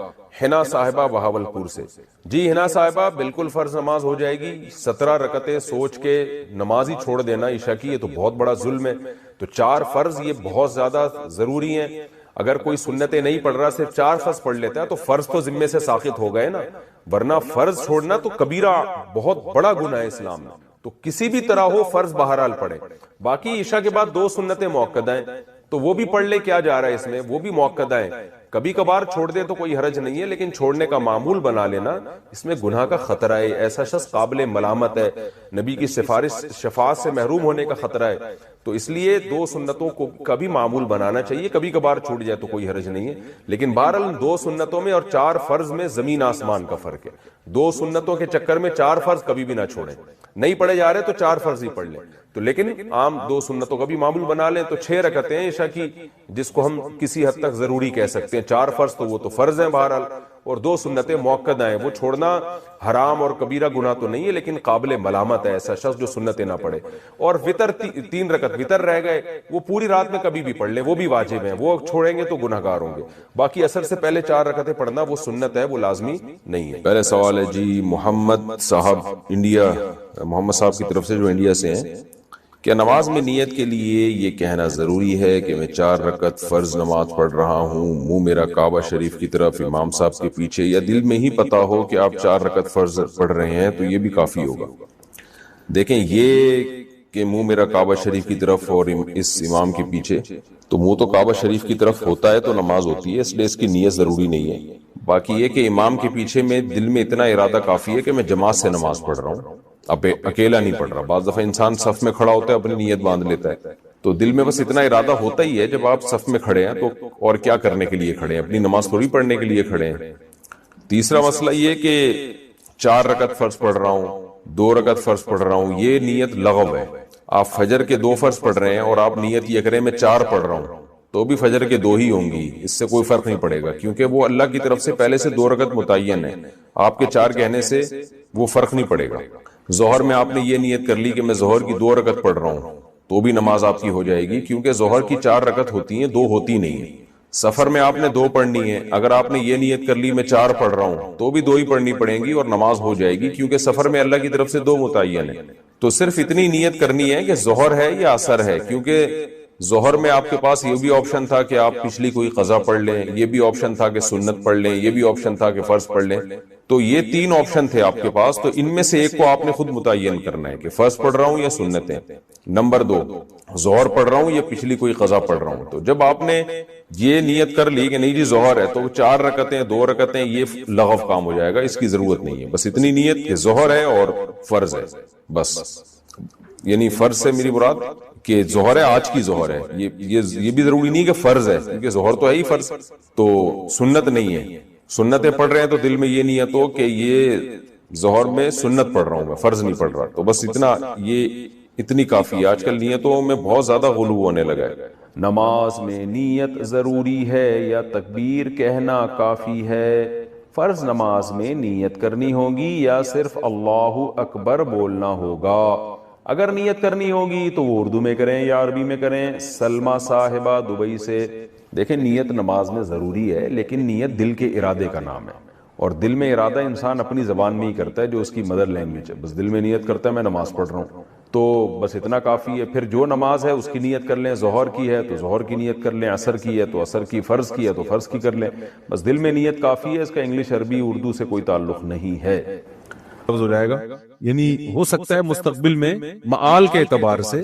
[SPEAKER 2] حنا صاحبہ بہاولپور سے. جی حنا صاحبہ بالکل فرض نماز ہو جائے گی. 17 رکعتیں سوچ کے نماز ہی چھوڑ دینا عشاء کی, یہ تو بہت بڑا ظلم ہے. تو 4 فرض یہ بہت زیادہ ضروری ہیں.
[SPEAKER 3] اگر کوئی سنتیں نہیں پڑھ رہا صرف 4 فرض پڑھ لیتا ہے تو فرض تو ذمے سے ساقط ہو گئے نا، ورنہ فرض چھوڑنا تو کبیرہ بہت بڑا گناہ ہے اسلام میں. تو کسی بھی طرح ہو فرض بہرحال پڑھے. باقی عشاء کے بعد 2 سنتیں موقدہ ہیں تو وہ بھی پڑھ لے، کیا جا رہا ہے اس میں، وہ بھی موقدہ ہیں. کبھی کبھار چھوڑ دے تو کوئی حرج نہیں ہے، لیکن چھوڑنے کا معمول بنا لینا اس میں گناہ کا خطرہ ہے. ایسا شخص قابل ملامت ہے، نبی کی سفارش شفاعت سے محروم ہونے کا خطرہ ہے. تو اس لیے 2 سنتوں کو کبھی معمول بنانا چاہیے. کبھی کبھار چھوٹ جائے تو کوئی حرج نہیں ہے، لیکن بہرحال 2 سنتوں میں اور 4 فرض میں زمین آسمان کا فرق ہے. 2 سنتوں کے چکر میں 4 فرض کبھی بھی نہ چھوڑیں. نہیں پڑھے جا رہے تو 4 فرض ہی پڑھ لیں. تو لیکن عام 2 سنتوں کا بھی معمول بنا لیں تو 6 رکعتیں عشاء کی، جس کو ہم کسی حد تک ضروری کہہ سکتے ہیں. 4 فرض تو وہ تو فرض ہیں بہرحال، اور 2 سنتیں موقدہ ہیں. وہ چھوڑنا حرام اور کبیرہ گناہ تو نہیں ہے، لیکن قابل ملامت ہے ایسا شخص جو سنتیں نہ پڑھے. اور وتر 3 رکعت وتر رہ گئے، وہ پوری رات میں کبھی بھی پڑھ لیں، وہ بھی واجب ہیں. وہ چھوڑیں گے تو گناہ گار ہوں گے. باقی عصر سے پہلے 4 رکعتیں پڑھنا وہ سنت ہے، وہ لازمی نہیں ہے.
[SPEAKER 2] پہلے سوال ہے جی محمد صاحب انڈیا، محمد صاحب کی طرف سے جو انڈیا سے ہیں، کیا نماز میں نیت کے لیے یہ کہنا ضروری ہے کہ میں 4 رکعت فرض نماز پڑھ رہا ہوں، منہ میرا کعبہ شریف کی طرف، امام صاحب کے پیچھے، یا دل میں ہی پتا ہو کہ آپ 4 رکعت فرض پڑھ رہے ہیں تو یہ بھی کافی ہوگا؟ دیکھیں، یہ کہ منہ میرا کعبہ شریف کی طرف اور اس امام کے پیچھے، تو منہ تو کعبہ شریف کی طرف ہوتا ہے تو نماز ہوتی ہے، اس لیے اس کی نیت ضروری نہیں ہے. باقی یہ کہ امام کے پیچھے میں دل میں اتنا ارادہ کافی ہے کہ میں جماعت سے نماز پڑھ رہا ہوں، اب اکیلا نہیں پڑھ رہا. بعض دفعہ انسان صف میں کھڑا ہوتا ہے اپنی نیت باندھ لیتا ہے، تو دل میں بس اتنا ارادہ ہوتا ہی ہے. جب آپ صف میں کھڑے ہیں تو اور کیا کرنے کے لیے کھڑے ہیں؟ اپنی نماز تھوڑی پڑھنے کے لیے کھڑے ہیں. تیسرا مسئلہ یہ کہ 4 رکعت فرض پڑھ رہا ہوں، 2 رکعت فرض پڑھ رہا ہوں، یہ نیت لغو ہے. آپ فجر کے 2 فرض پڑھ رہے ہیں اور آپ نیت یہ کریں میں 4 پڑھ رہا ہوں، تو بھی فجر کے 2 ہی ہوں گی، اس سے کوئی فرق نہیں پڑے گا، کیونکہ وہ اللہ کی طرف سے پہلے سے 2 رکعت متعین ہے. آپ کے 4 کہنے سے وہ فرق نہیں پڑے گا. ظہر میں آپ نے یہ نیت کر لی کہ میں ظہر کی 2 رکعت پڑھ رہا ہوں، تو بھی نماز آپ کی ہو جائے گی، کیونکہ ظہر کی 4 رکعت ہوتی ہیں، 2 ہوتی نہیں ہیں. سفر میں آپ نے 2 پڑھنی ہے، اگر آپ نے یہ نیت کر لی میں 4 پڑھ رہا ہوں تو بھی 2 ہی پڑھنی پڑیں گی اور نماز ہو جائے گی، کیونکہ سفر میں اللہ کی طرف سے 2 متعین ہے. تو صرف اتنی نیت کرنی ہے کہ ظہر ہے یا عصر ہے، کیونکہ ظہر میں آپ کے پاس یہ بھی آپشن تھا کہ آپ پچھلی کوئی قضا پڑھ لیں، یہ بھی آپشن تھا کہ سنت پڑھ لیں، یہ بھی آپشن تھا کہ فرض پڑھ لیں. تو یہ 3 آپشن تھے آپ کے پاس، تو ان میں سے ایک کو آپ نے خود متعین کرنا ہے کہ فرض پڑھ رہا ہوں یا سنتیں. نمبر 2، ظہر پڑھ رہا ہوں یا پچھلی کوئی قضا پڑھ رہا ہوں. تو جب آپ نے یہ نیت کر لی کہ نہیں جی ظہر ہے، تو 4 رکعتیں 2 رکعتیں یہ لغو کام ہو جائے گا، اس کی ضرورت نہیں ہے. بس اتنی نیت کہ ظہر ہے اور فرض ہے، بس. یعنی فرض سے میری مراد کہ ظہر ہے، آج کی ظہر ہے، یہ بھی ضروری نہیں کہ فرض ہے، کیونکہ ظہر تو ہے ہی فرض، تو سنت نہیں ہے. سنتیں پڑھ رہے ہیں تو دل میں یہ نیت ہو کہ یہ ظہر میں سنت پڑھ رہا ہوں، میں فرض نہیں پڑھ رہا. تو بس اتنی کافی ہے. آج کل نیتوں میں بہت زیادہ غلو ہونے لگا ہے. نماز میں نیت ضروری ہے یا تکبیر کہنا کافی ہے؟ فرض نماز میں نیت کرنی ہوگی یا صرف اللہ اکبر بولنا ہوگا؟ اگر نیت کرنی ہوگی تو وہ اردو میں کریں یا عربی میں کریں. سلمہ صاحبہ دبئی سے، دیکھیں نیت نماز میں ضروری ہے، لیکن نیت دل کے ارادے کا نام ہے، اور دل میں ارادہ انسان اپنی زبان میں ہی کرتا ہے جو اس کی مدر لینگویج ہے. بس دل میں نیت کرتا ہے میں نماز پڑھ رہا ہوں، تو بس اتنا کافی ہے. پھر جو نماز ہے اس کی نیت کر لیں، ظہر کی ہے تو ظہر کی نیت کر لیں، عصر کی ہے تو عصر کی، فرض کی ہے تو فرض کی کر لیں. بس دل میں نیت کافی ہے، اس کا انگلش عربی اردو سے کوئی تعلق نہیں ہے.
[SPEAKER 5] ہو جائے گا. یعنی ہو سکتا ہے مستقبل میں معال کے اعتبار سے،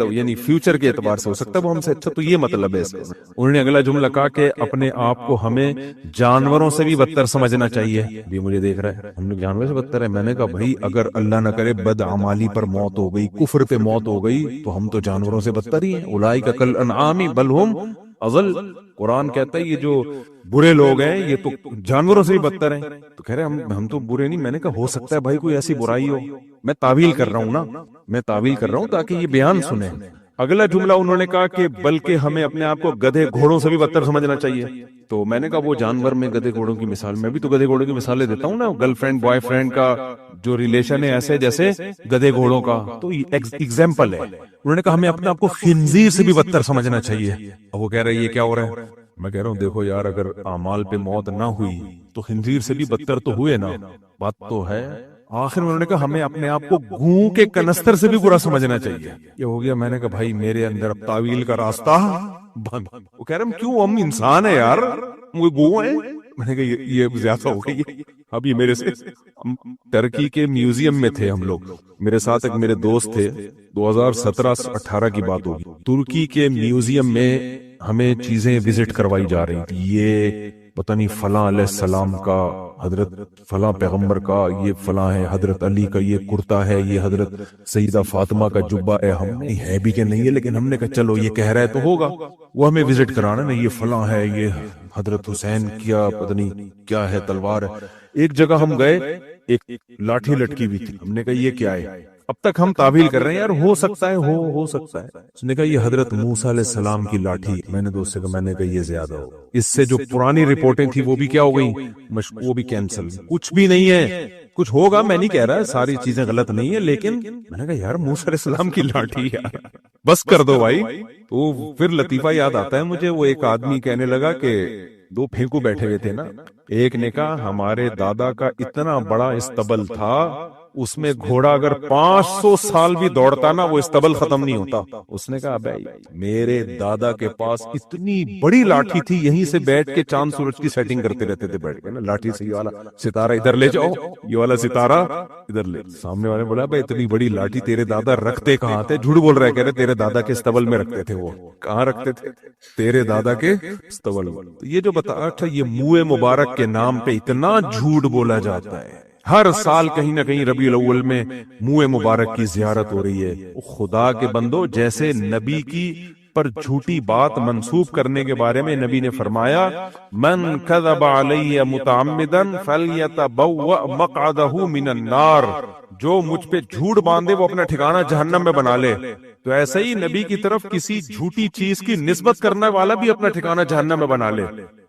[SPEAKER 5] یعنی فیوچر کے اعتبار سے ہو سکتا ہے وہ ہم سے اچھا. تو یہ مطلب ہے اس کا. انہوں نے اگلا جملہ کہا کہ اپنے آپ کو ہمیں جانوروں سے بھی بدتر سمجھنا چاہیے. بھی مجھے دیکھ رہا ہے ہم لوگ جانوروں سے بدتر ہے. میں نے کہا بھائی اگر اللہ نہ کرے بدعمالی پر موت ہو گئی، کفر پہ موت ہو گئی، تو ہم تو جانوروں سے بدتر ہی ہیں. اولئک کالانعام بل ہم اضل. قرآن کہتا ہے یہ جو برے لوگ ہیں یہ تو جانوروں سے بھی بدتر ہیں. تو کہہ رہے ہم تو برے نہیں. میں نے کہا ہو سکتا ہے بھائی کوئی ایسی برائی ہو. میں تعویل کر رہا ہوں نا، میں تعویل کر رہا ہوں تاکہ یہ بیان سنیں. اگلا جملہ انہوں نے کہا کہ بلکہ ہمیں اپنے آپ کو گدھے گھوڑوں سے بھی بدتر سمجھنا چاہیے. تو میں نے کہا وہ جانور میں گدھے گھوڑوں کی مثال، میں بھی تو گدھے گھوڑوں کی مثالیں دیتا ہوں نا. گرل فرینڈ بوائے فرینڈ کا جو ریلیشن ہے ایسے جیسے گدھے گھوڑوں کا، تو ایگزامپل ہے. انہوں نے کہا ہمیں اپنے آپ کو خنزیر سے بھی بدتر سمجھنا چاہیے. اب وہ کہہ رہے یہ کیا ہو رہا ہے؟ میں کہہ رہا ہوں دیکھو یار، اگر اعمال پہ موت نہ ہوئی تو خنزیر سے بھی بدتر تو ہوئے نا. بات تو ہے آخر میں انہوں نے کہا ہمیں اپنے آپ کو گوں کے کنستر سے بھی برا سمجھنا چاہیے. یہ ہو گیا. میں نے کہا بھائی میرے اندر اب تعویل کا راستہ بند. وہ کہہ رہے ہم کیوں، ہم انسان ہیں یار، وہ گوں ہیں. میں نے کہا یہ زیادہ ہو گئی. اب یہ میرے سے، ترکی کے میوزیم میں تھے ہم لوگ، میرے ساتھ ایک میرے دوست تھے، 2017-18 کی بات ہوگی. ترکی کے میوزیم میں ہمیں چیزیں وزٹ کروائی جا رہی تھی. یہ پتہ نہیں فلاں علیہ السلام کا، حضرت فلاں پیغمبر کا، یہ فلاں ہے حضرت علی کا یہ کرتا ہے، یہ حضرت سیدہ فاطمہ کا جبہ ہے. ہم نہیں ہے بھی کہ نہیں ہے، لیکن ہم نے کہا چلو یہ کہہ رہا ہے تو ہوگا. وہ ہمیں وزٹ کرانا نا، یہ فلاں ہے، یہ حضرت حسین کیا پتہ نہیں کیا ہے تلوار ہے. ایک جگہ ہم گئے، ایک لاٹھی لٹکی ہوئی تھی. ہم نے کہا یہ کیا ہے؟ اب تک ہم تعویل کر رہے ہیں یار ہو سکتا ہے، ہو سکتا ہے. اس نے کہا یہ حضرت موسیٰ علیہ السلام کی لاٹھی. میں نے دوست سے کہا، میں نے کہا یہ زیادہ ہو، اس سے جو پرانی رپورٹیں تھی وہ بھی کیا ہو گئی، وہ بھی کینسل. کچھ بھی نہیں ہے، کچھ ہوگا، میں نہیں کہہ رہا ساری چیزیں غلط نہیں ہے، لیکن میں نے کہا یار موسیٰ علیہ السلام کی لاٹھی یار بس کر دو بھائی. تو پھر لطیفہ یاد آتا ہے مجھے. وہ ایک آدمی کہنے لگا کہ دو پھینکو بیٹھے ہوئے تھے نا، ایک نے کہا ہمارے دادا کا اتنا بڑا استبل تھا، اس میں گھوڑا اگر 500 سال بھی دوڑتا نا وہ استبل ختم نہیں ہوتا. اس نے کہا بھائی میرے دادا کے پاس اتنی بڑی لاٹھی تھی، یہیں سے بیٹھ کے چاند سورج کی سیٹنگ کرتے رہتے تھے بیٹھ کے نا. لاٹھی سے یہ والا ستارہ ادھر لے جاؤ، یہ والا ستارہ ادھر لے. سامنے والے بولا بھائی اتنی بڑی لاٹھی تیرے دادا رکھتے کہاں تھے؟ جھوٹ بول رہے، کہہ رہے تیرے دادا کے استبل میں رکھتے تھے. وہ کہاں رکھتے تھے؟ تیرے دادا کے استبل میں. یہ جو بتا تھا یہ منہ مبارک کے نام پہ اتنا جھوٹ بولا جاتا ہے. ہر سال کہیں نہ کہیں ربیع الاول میں منہ مبارک کی زیارت ہو رہی ہے. خدا کے بندو، جیسے نبی کی پر جھوٹی بات منسوب کرنے کے بارے میں نبی نے فرمایا من کذب علی متعمدا فلیتبوأ مقعدہ من النار، جو مجھ پہ جھوٹ باندھے وہ اپنا ٹھکانہ جہنم میں بنا لے. تو ایسے ہی نبی کی طرف کسی جھوٹی چیز کی نسبت کرنے والا بھی اپنا ٹھکانہ جہنم میں بنا لے.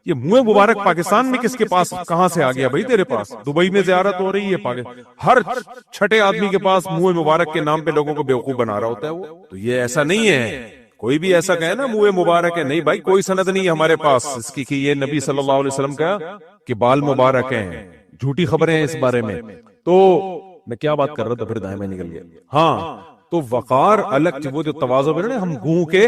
[SPEAKER 5] یہ منہ مبارک پاکستان میں کس کے پاس کہاں سے آ گیا بھائی؟ تیرے پاس دبئی میں زیارت ہو رہی ہے، ہر چھٹے آدمی کے پاس منہ مبارک کے نام پہ لوگوں کو بیوقوف بنا رہا ہوتا ہے وہ. تو یہ ایسا نہیں ہے، کوئی بھی ایسا کہے نا منہ مبارک ہے، نہیں بھائی کوئی سند نہیں ہمارے پاس اس کی کہ یہ نبی صلی اللہ علیہ وسلم کا کہ بال مبارک ہیں. جھوٹی خبریں ہیں اس بارے میں. تو میں کیا بات کر رہا تھا، پھر دائیں میں نکل گیا. ہاں تو وقار الگ، وہ جو تواضع ہے نا، ہم گوں کے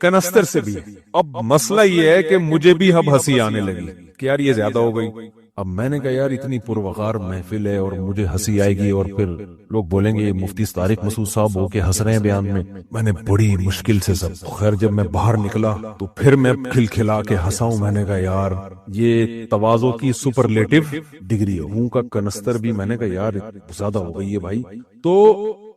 [SPEAKER 5] کنستر سے بھی. اب مسئلہ یہ ہے کہ مجھے بھی اب ہنسی آنے لگی کہ یار یہ زیادہ ہو گئی. اب میں نے کہا یار اتنی پروقار محفل ہے اور مجھے ہنسی آئے گی اور پھر لوگ بولیں گے مفتی طارق مسعود صاحب ہو کے ہنس رہے ہیں بیان میں. میں نے بڑی مشکل سے سب خیر جب میں باہر نکلا تو پھر میں کھلکھلا کے ہنسا ہوں. میں نے کہا یار یہ تواضع کی سپرلیٹو ڈگری ہے. ہوں کا کنستر بھی میں نے کہا یار زیادہ ہو گئی ہے بھائی. تو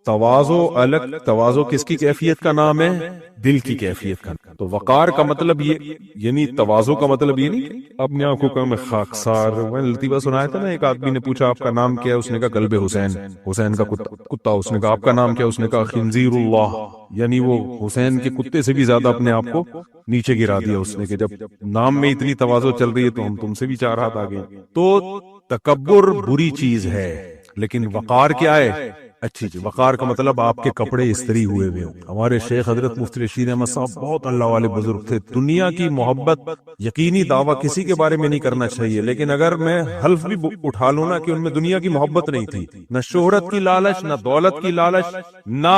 [SPEAKER 5] تواضع الگ، تواضع کس کی کیفیت کا نام ہے؟ دل کی کیفیت کا. تو وقار کا مطلب یہ، یعنی تواضع کا مطلب یہ نہیں اپنے آنکھوں کا میں خاکسار. میں لطیفہ سنایا تھا نا، ایک آدمی نے پوچھا آپ کا نام کیا ہے؟ اس نے کہا کلب حسین، حسین کا کتا. اس نے کہا آپ کا نام کیا؟ اس نے کہا خنزیر اللہ، یعنی وہ حسین کے کتے سے بھی زیادہ اپنے آپ کو نیچے گرا دیا اس نے کہ جب نام میں اتنی تواضع چل رہی ہے تو ہم تم سے بھی 4 ہاتھ آگے. تو تکبر بری چیز ہے، لیکن وقار کیا ہے؟ اچھی جی. وقار کا مطلب آپ کے کپڑے استری ہوئے ہوئے ہوں. ہمارے شیخ حضرت مفتی رشید احمد صاحب بہت اللہ والے بزرگ تھے. دنیا کی محبت یقینی دعویٰ کسی کے بارے میں نہیں کرنا چاہیے، لیکن اگر میں حلف بھی اٹھا لوں نا کہ ان میں دنیا کی محبت نہیں تھی، نہ شہرت کی لالچ، نہ دولت کی لالچ، نہ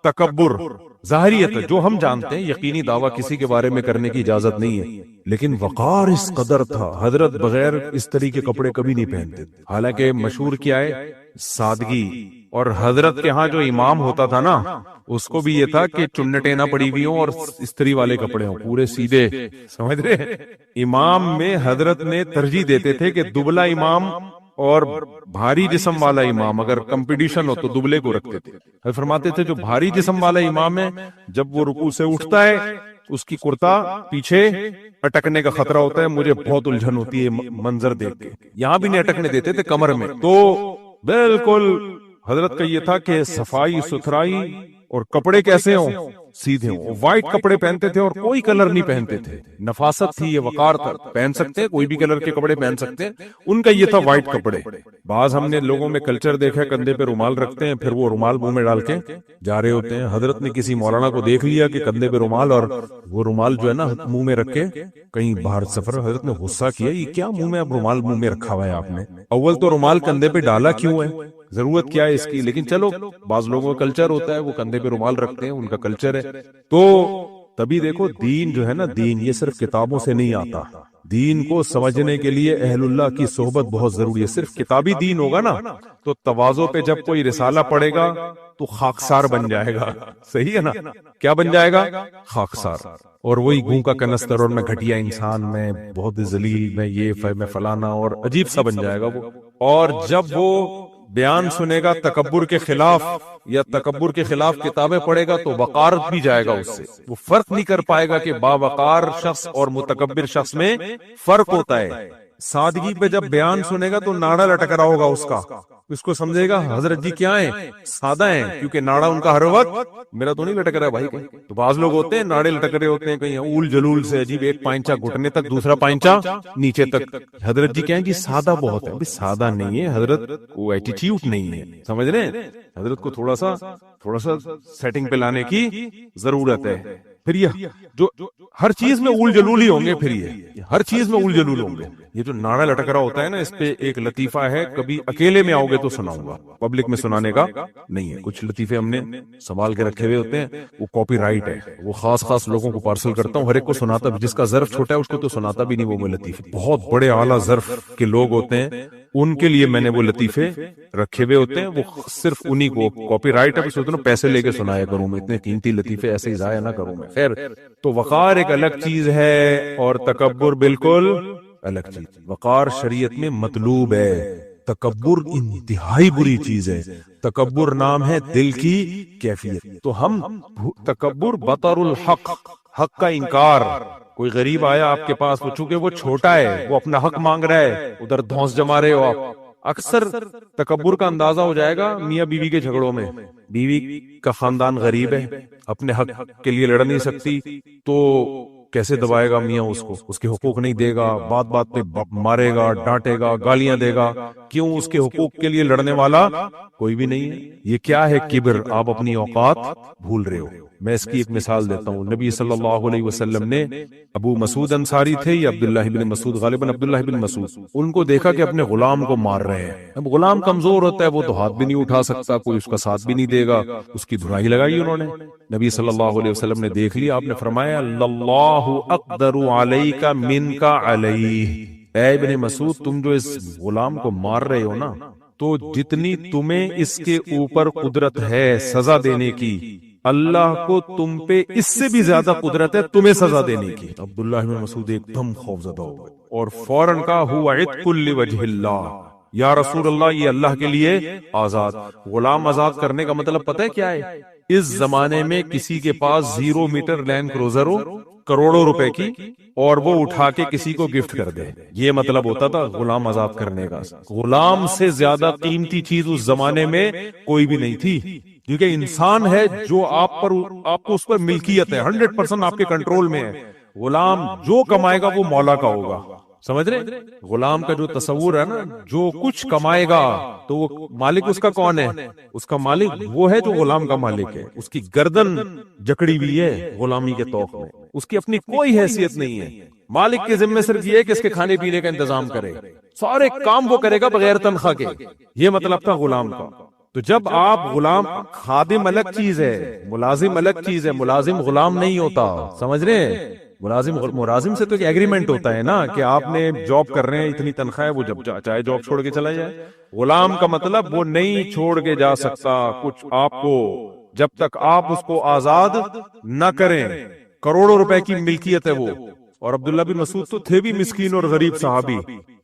[SPEAKER 5] تکبر. ظاہریت جو ہم جانتے ہیں یقینی دعویٰ کسی کے بارے میں کرنے کی اجازت نہیں ہے، لیکن وقار اس قدر تھا. حضرت بغیر اس طرح کے کپڑے کبھی نہیں پہنتے. حالانکہ مشہور کیا ہے؟ سادگی. اور حضرت کے ہاں جو امام ہوتا تھا نا اس کو بھی یہ تھا کہ چنٹیں نہ پڑی ہوئی ہوں اور استری والے کپڑے ہوں، پورے سیدھے. سمجھ رہے؟ امام میں حضرت نے ترجیح دیتے تھے کہ دبلا امام اور بھاری جسم والا امام اگر کمپٹیشن ہو تو دبلے کو رکھتے تھے. فرماتے تھے جو بھاری جسم والا امام ہے جب وہ رکوع سے اٹھتا ہے اس کی کرتا پیچھے اٹکنے کا خطرہ ہوتا ہے. مجھے بہت الجھن ہوتی ہے منظر دیکھ کے. یہاں بھی نہیں اٹکنے دیتے تھے کمر میں. تو بالکل حضرت کا یہ تھا کہ صفائی ستھرائی اور کپڑے کیسے ہوں؟ سیدھے ہوں. وائٹ کپڑے پہنتے تھے اور کوئی کلر نہیں پہنتے تھے. نفاست تھی، یہ وقار تھا. پہن سکتے ہیں کوئی بھی کلر کے کپڑے پہن سکتے ہیں. ان کا یہ تھا وائٹ کپڑے. بعض ہم نے لوگوں میں کلچر دیکھا کندھے پہ رومال رکھتے ہیں پھر وہ رومال منہ میں ڈال کے جا رہے ہوتے ہیں. حضرت نے کسی مولانا کو دیکھ لیا کہ کندھے پہ رومال اور وہ رومال جو ہے نا منہ میں رکھ کے کہیں باہر سفر. حضرت نے غصہ کیا یہ کیا منہ میں اب رومال منہ میں رکھا ہوا ہے آپ نے؟ اول تو رومال کندھے پہ ڈالا کیوں ہے؟ ضرورت کیا ہے اس کی؟ لیکن چلو بعض لوگوں کا کلچر ہوتا ہے، وہ کندھے پہ رومال رکھتے ہیں، ان کا کلچر ہے. تو تبھی دیکھو دین جو ہے نا، دین یہ صرف کتابوں سے نہیں آتا. دین کو سمجھنے کے لیے اہل اللہ کی صحبت بہت ضروری ہے. صرف کتابی دین ہوگا نا تو تواضع پہ جب کوئی رسالہ پڑھے گا تو خاکسار بن جائے گا. صحیح ہے نا؟ کیا بن جائے گا؟ خاکسار. اور وہی گوں کا کنستر، اور میں گھٹیا انسان، میں بہت ذلیل، میں یہ میں فلانا، اور عجیب سا بن جائے گا وہ. اور جب وہ بیان سنے گا تکبر کے خلاف یا تکبر کے خلاف کتابیں پڑھے گا تو وقار بھی جائے گا اس سے. وہ فرق نہیں کر پائے گا کہ باوقار شخص اور متکبر شخص میں فرق ہوتا ہے. سادگی پہ جب بیان سنے گا تو ناڑا لٹک رہا ہوگا اس کو سمجھے گا حضرت جی کیا ہیں، سادہ ہیں، کیونکہ ناڑا ان کا ہر وقت میرا تو نہیں لٹک رہا ہے بھائی کہیں. تو بعض لوگ ہوتے ہیں ناڑے لٹک رہے ہوتے ہیں کہیں اول جلول سے، عجیب، ایک پائنچا گھٹنے تک، دوسرا پائنچا نیچے تک. حضرت جی کہیں جی سادہ بہت ہے. سادہ نہیں ہے حضرت، وہ ایٹیٹیوڈ نہیں ہے. سمجھ رہے ہیں؟ حضرت کو تھوڑا سا سیٹنگ پہ لانے کی ضرورت ہے. پھر یہ جو ہر چیز میں اول جلول ہی ہوں گے، پھر یہ ہر چیز میں اول جلول ہوں گے. یہ جو ناڑا لٹک رہا ہوتا ہے نا، اس پہ ایک لطیفہ ہے، کبھی اکیلے میں آؤ گے تو سناؤں گا، پبلک میں سنانے کا نہیں ہے. کچھ لطیفے ہم نے سنبھال کے رکھے ہوئے ہوتے ہیں، وہ کاپی رائٹ ہے، وہ خاص لوگوں کو پارسل کرتا ہوں، ہر ایک کو سناتا بھی. جس کا ظرف چھوٹا ہے اس کو تو سناتا بھی نہیں وہ لطیفے. بہت بڑے اعلیٰ ظرف کے لوگ ہوتے ہیں، ان کے لیے میں نے وہ لطیفے رکھے ہوئے ہوتے ہیں، وہ صرف انہی کو کاپی رائٹ ہے. سوچتا ہوں پیسے لے کے سنایا کروں میں، اتنے قیمتی لطیفے ایسے ہی ضائع نہ کروں میں. خیر، تو وقار ایک الگ چیز ہے اور تکبر بالکل الگ چیز. وقار شریعت میں مطلوب ہے، تکبر انتہائی بری چیز ہے. تکبر نام ہے دل کی کیفیت. تو ہم تکبر بطر الحق، حق کا انکار. کوئی غریب آیا آپ کے پاس، وہ چونکہ وہ چھوٹا ہے، وہ اپنا حق مانگ رہا ہے، ادھر دھونس جما رہے ہو آپ. اکثر تکبر کا اندازہ ہو جائے گا میاں بیوی کے جھگڑوں میں. بیوی کا خاندان غریب ہے، اپنے حق کے لیے لڑ نہیں سکتی، تو کیسے دبائے گا میاں اس کو؟ اس کے حقوق نہیں دے گا، بات بات پہ مارے گا، ڈانٹے گا، گالیاں دے گا. کیوں؟ اس کے حقوق کے لیے لڑنے والا کوئی بھی نہیں ہے. یہ کیا ہے؟ کبر. آپ اپنی اوقات بھول رہے ہو. میں اس کی ایک مثال دیتا ہوں. نبی صلی اللہ علیہ وسلم نے، ابو مسعود انصاری تھے یا عبداللہ بن مسعود، غالباً عبداللہ بن مسعود، ان کو دیکھا کہ اپنے غلام کو مار رہے ہیں. اب غلام کمزور ہوتا ہے، وہ تو ہاتھ بھی نہیں اٹھا سکتا، کوئی اس کا ساتھ بھی نہیں دے گا. اس کی دھنائی لگائی انہوں نے. نبی صلی اللہ علیہ وسلم نے دیکھ لیا، آپ نے فرمایا اللہ اقدر علیک منک علیہ. اے ابن مسعود، تم جو اس غلام کو مار رہے ہو نا، تو جتنی تمہیں اس کے اوپر قدرت ہے سزا دینے کی، اللہ کو تم پہ اس سے بھی زیادہ قدرت ہے تمہیں سزا دینے کی. عبداللہ بن مسعود ایک دم خوفزدہ ہو گئے اور فوراً کہا ہوا عتق لوجہ اللہ، یا رسول اللہ یہ اللہ کے لیے آزاد. غلام آزاد کرنے کا مطلب پتہ ہے کیا ہے؟ اس زمانے میں کسی کے پاس 0 میٹر لینڈ کروزر ہو کروڑوں روپے کی، اور وہ اٹھا کے کسی کو گفٹ کر دے، یہ مطلب ہوتا تھا غلام آزاد کرنے کا. غلام سے زیادہ قیمتی چیز اس زمانے میں کوئی بھی نہیں تھی، کیونکہ انسان ہے جو آپ کو اس پر ملکیت ہے، 100% آپ کے کنٹرول میں ہے. غلام جو کمائے گا وہ مولا کا ہوگا. سمجھ رہے؟ غلام کا جو تصور ہے نا، جو کچھ کمائے گا تو وہ مالک اس کا کون ہے؟ اس کا مالک وہ ہے جو غلام کا مالک ہے. اس کی گردن جکڑی ہوئی ہے غلامی کے توق میں، اس کی اپنی کوئی حیثیت نہیں ہے. مالک کے ذمہ صرف یہ ہے کہ اس کے کھانے پینے کا انتظام کرے، سارے کام وہ کرے گا بغیر تنخواہ کے. یہ مطلب تھا غلام کا. تو جب آپ غلام، خادم الگ چیز ہے، ملازم الگ چیز ہے. ملازم غلام نہیں ہوتا، سمجھ رہے ہیں؟ ملازم سے تو ایک ایگریمنٹ ہوتا ہے نا کہ آپ نے جاب کر رہے ہیں، اتنی تنخواہ ہے، وہ جب چاہے جاب چھوڑ کے چلا جائے. غلام کا مطلب وہ نہیں چھوڑ کے جا سکتا کچھ آپ کو جب تک آپ اس کو آزاد نہ کریں. کروڑوں روپے کی ملکیت ہے وہ. اور عبداللہ بن مسعود تو تھے بھی مسکین اور غریب صحابی،